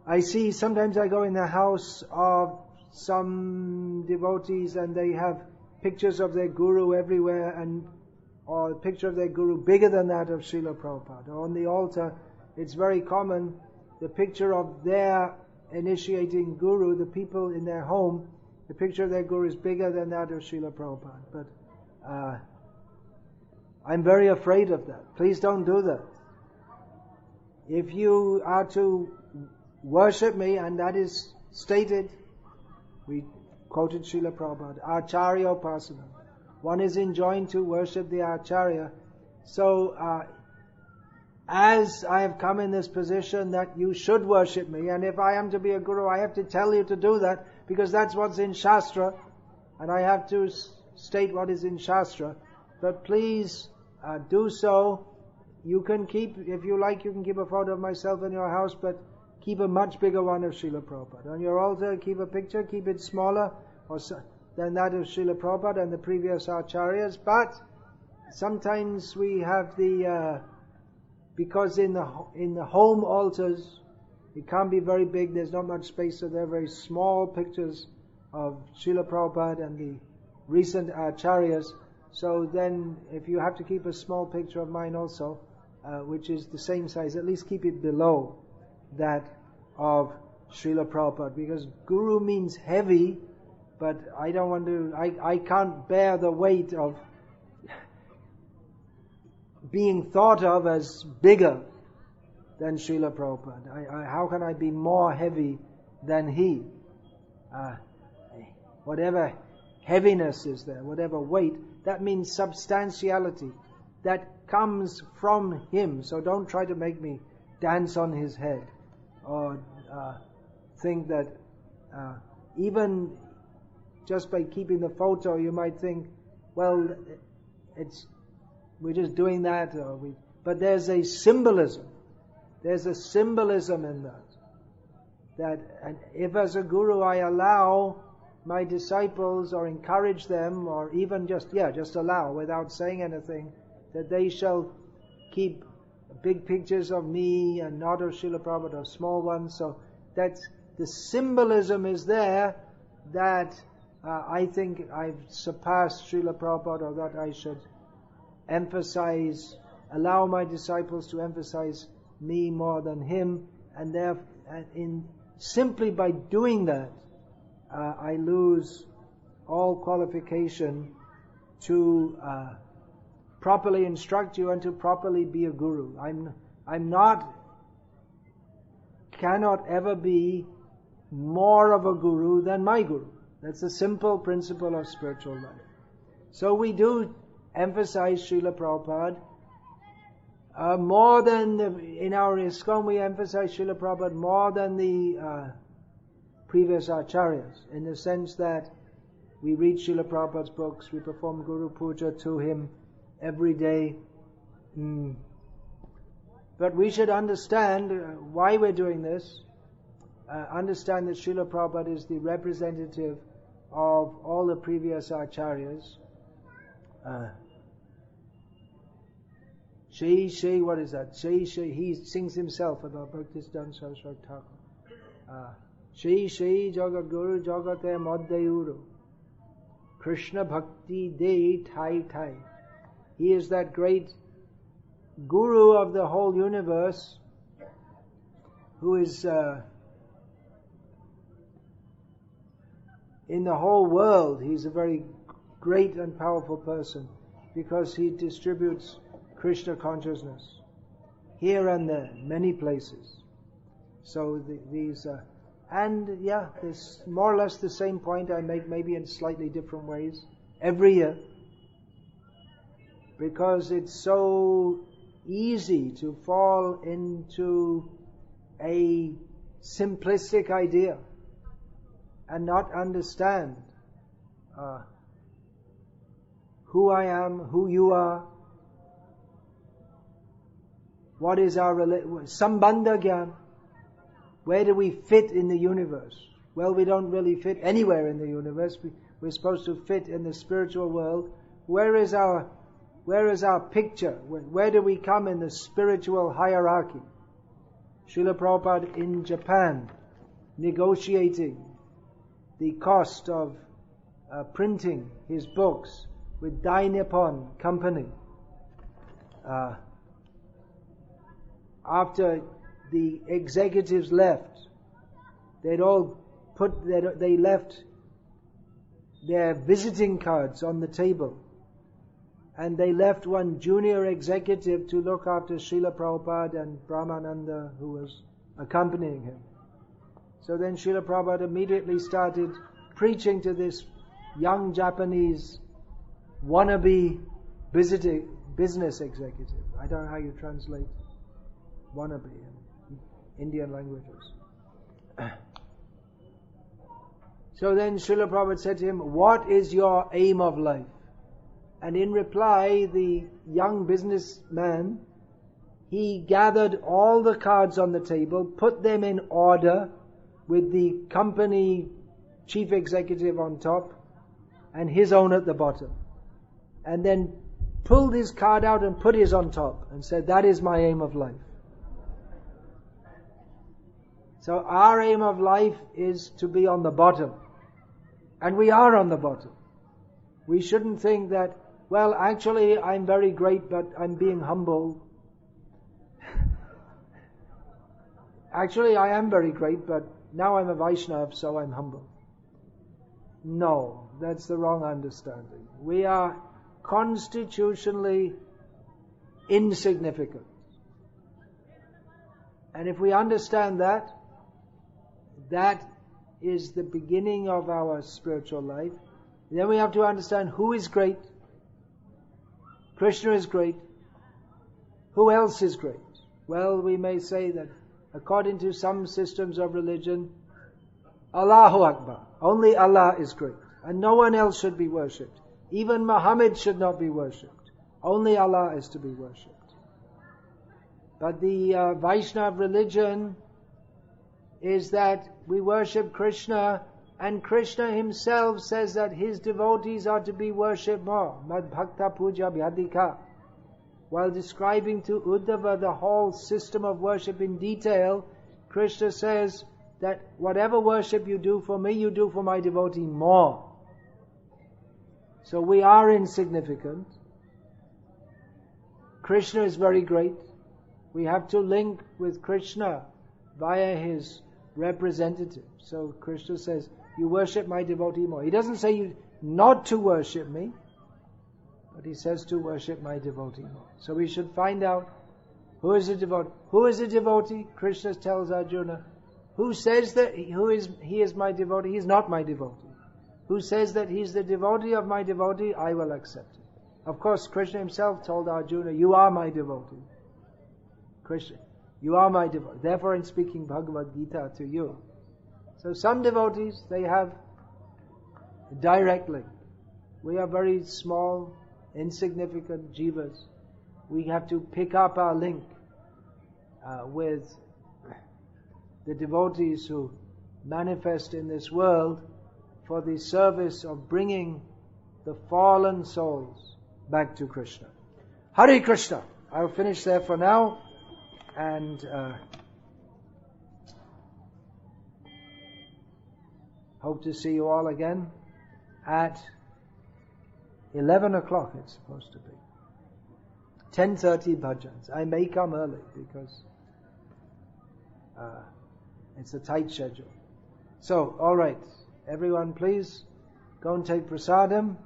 Speaker 1: I see, sometimes I go in the house of some devotees and they have pictures of their guru everywhere, or a picture of their guru bigger than that of Srila Prabhupada. Or on the altar, it's very common, the picture of their initiating guru, the people in their home, the picture of their guru is bigger than that of Srila Prabhupada. But I'm very afraid of that. Please don't do that. If you are to worship me, and that is stated, we quoted Srila Prabhupada, Acharya Upasana. One is enjoined to worship the Acharya. So, as I have come in this position that you should worship me, and if I am to be a guru, I have to tell you to do that, because that's what's in Shastra, and I have to state what is in Shastra. But please do so. You can keep, if you like, you can keep a photo of myself in your house, but keep a much bigger one of Srila Prabhupada. On your altar, keep a picture, keep it smaller than that of Srila Prabhupada and the previous Acharyas. But sometimes we have because in the home altars, it can't be very big, there's not much space, so they're very small pictures of Srila Prabhupada and the recent Acharyas. So then, if you have to keep a small picture of mine also, which is the same size, at least keep it below that of Srila Prabhupada, because Guru means heavy, but I don't want to, I can't bear the weight of being thought of as bigger than Srila Prabhupada. How can I be more heavy than he? Whatever heaviness is there, whatever weight, that means substantiality. That comes from him. So don't try to make me dance on his head, or think that even just by keeping the photo, you might think, well, we're just doing that. But there's a symbolism. There's a symbolism in that. And if as a guru I allow my disciples, or encourage them, or even just allow without saying anything, that they shall keep big pictures of me and not of Srila Prabhupada, or small ones. So that's the symbolism is there that I think I've surpassed Srila Prabhupada, or that I should allow my disciples to emphasize me more than him, and simply by doing that, I lose all qualification to properly instruct you and to properly be a guru. Cannot ever be more of a guru than my guru. That's the simple principle of spiritual life. So we do emphasize Srila Prabhupada more than in our ISKCON we emphasize Srila Prabhupada more than the previous acharyas, in the sense that we read Srila Prabhupada's books, we perform Guru Puja to him every day. But we should understand why we're doing this. Understand that Srila Prabhupada is the representative of all the previous acharyas. Shri, what is that? Shri, he sings himself about Bhaktisiddhanta Saraswati Thakur. Shri Jagadguru Jagate Madhyayuru Krishna Bhakti De Thai Thai. He is that great Guru of the whole universe, who is in the whole world. He's a very great and powerful person because he distributes Krishna consciousness here and there, many places. So there's more or less the same point I make, maybe in slightly different ways, every year. Because it's so easy to fall into a simplistic idea and not understand who I am, who you are, what is our Sambandha Gyan. Where do we fit in the universe? Well, we don't really fit anywhere in the universe. We're supposed to fit in the spiritual world. Where is our picture? Where do we come in the spiritual hierarchy? Srila Prabhupada in Japan, negotiating the cost of printing his books with Dai Nippon Company. After the executives left, they left their visiting cards on the table, and they left one junior executive to look after Srila Prabhupada and Brahmananda, who was accompanying him. So then Srila Prabhupada immediately started preaching to this young Japanese wannabe business executive. I don't know how you translate wannabe in Indian languages. So then Srila Prabhupada said to him, "What is your aim of life?" And in reply, the young businessman, he gathered all the cards on the table, put them in order with the company chief executive on top and his own at the bottom. And then pulled his card out and put his on top and said, "That is my aim of life." So our aim of life is to be on the bottom. And we are on the bottom. We shouldn't think that, well, actually I'm very great, but I'm being humble. Actually I am very great, but now I'm a Vaishnava, so I'm humble. No, that's the wrong understanding. We are constitutionally insignificant. And if we understand that, that is the beginning of our spiritual life. Then we have to understand who is great. Krishna is great. Who else is great? Well, we may say that according to some systems of religion, Allahu Akbar, only Allah is great, and no one else should be worshipped. Even Muhammad should not be worshipped. Only Allah is to be worshipped. But the Vaishnava religion is that we worship Krishna, and Krishna himself says that his devotees are to be worshipped more. Mad bhakta puja bhyadika. while describing to Uddhava the whole system of worship in detail, Krishna says that whatever worship you do for me, you do for my devotee more. So we are insignificant. Krishna is very great. We have to link with Krishna via his representative. So Krishna says, you worship my devotee more. He doesn't say you not to worship me, but he says to worship my devotee more. So we should find out who is a devotee. Who is a devotee? Krishna tells Arjuna. Who says that he is my devotee? He is not my devotee. Who says that he is the devotee of my devotee? I will accept it. Of course, Krishna himself told Arjuna, you are my devotee. Krishna, you are my devotee. Therefore, in speaking Bhagavad Gita to you. So some devotees, they have a direct link. We are very small, insignificant jivas. We have to pick up our link with the devotees who manifest in this world for the service of bringing the fallen souls back to Krishna. Hare Krishna. I'll finish there for now, and hope to see you all again at 11 o'clock it's supposed to be. 10:30 bhajans. I may come early because it's a tight schedule. So, alright, everyone please go and take prasadam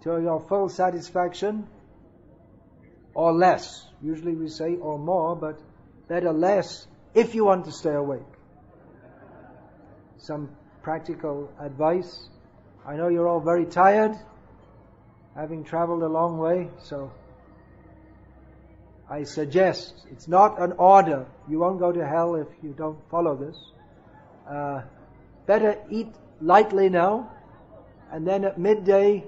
Speaker 1: to your full satisfaction, or less. Usually we say or more, but better less if you want to stay awake. Some practical advice. I know you're all very tired, having traveled a long way, so I suggest, it's not an order, you won't go to hell if you don't follow this. Better eat lightly now, and then at midday,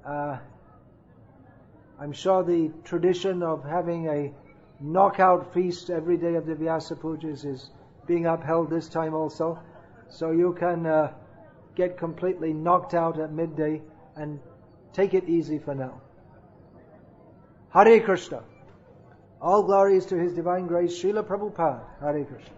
Speaker 1: I'm sure the tradition of having a knockout feast every day of the Vyasa Pujas is being upheld this time also. So you can get completely knocked out at midday and take it easy for now. Hare Krishna. All glories to His Divine Grace, Srila Prabhupada. Hare Krishna.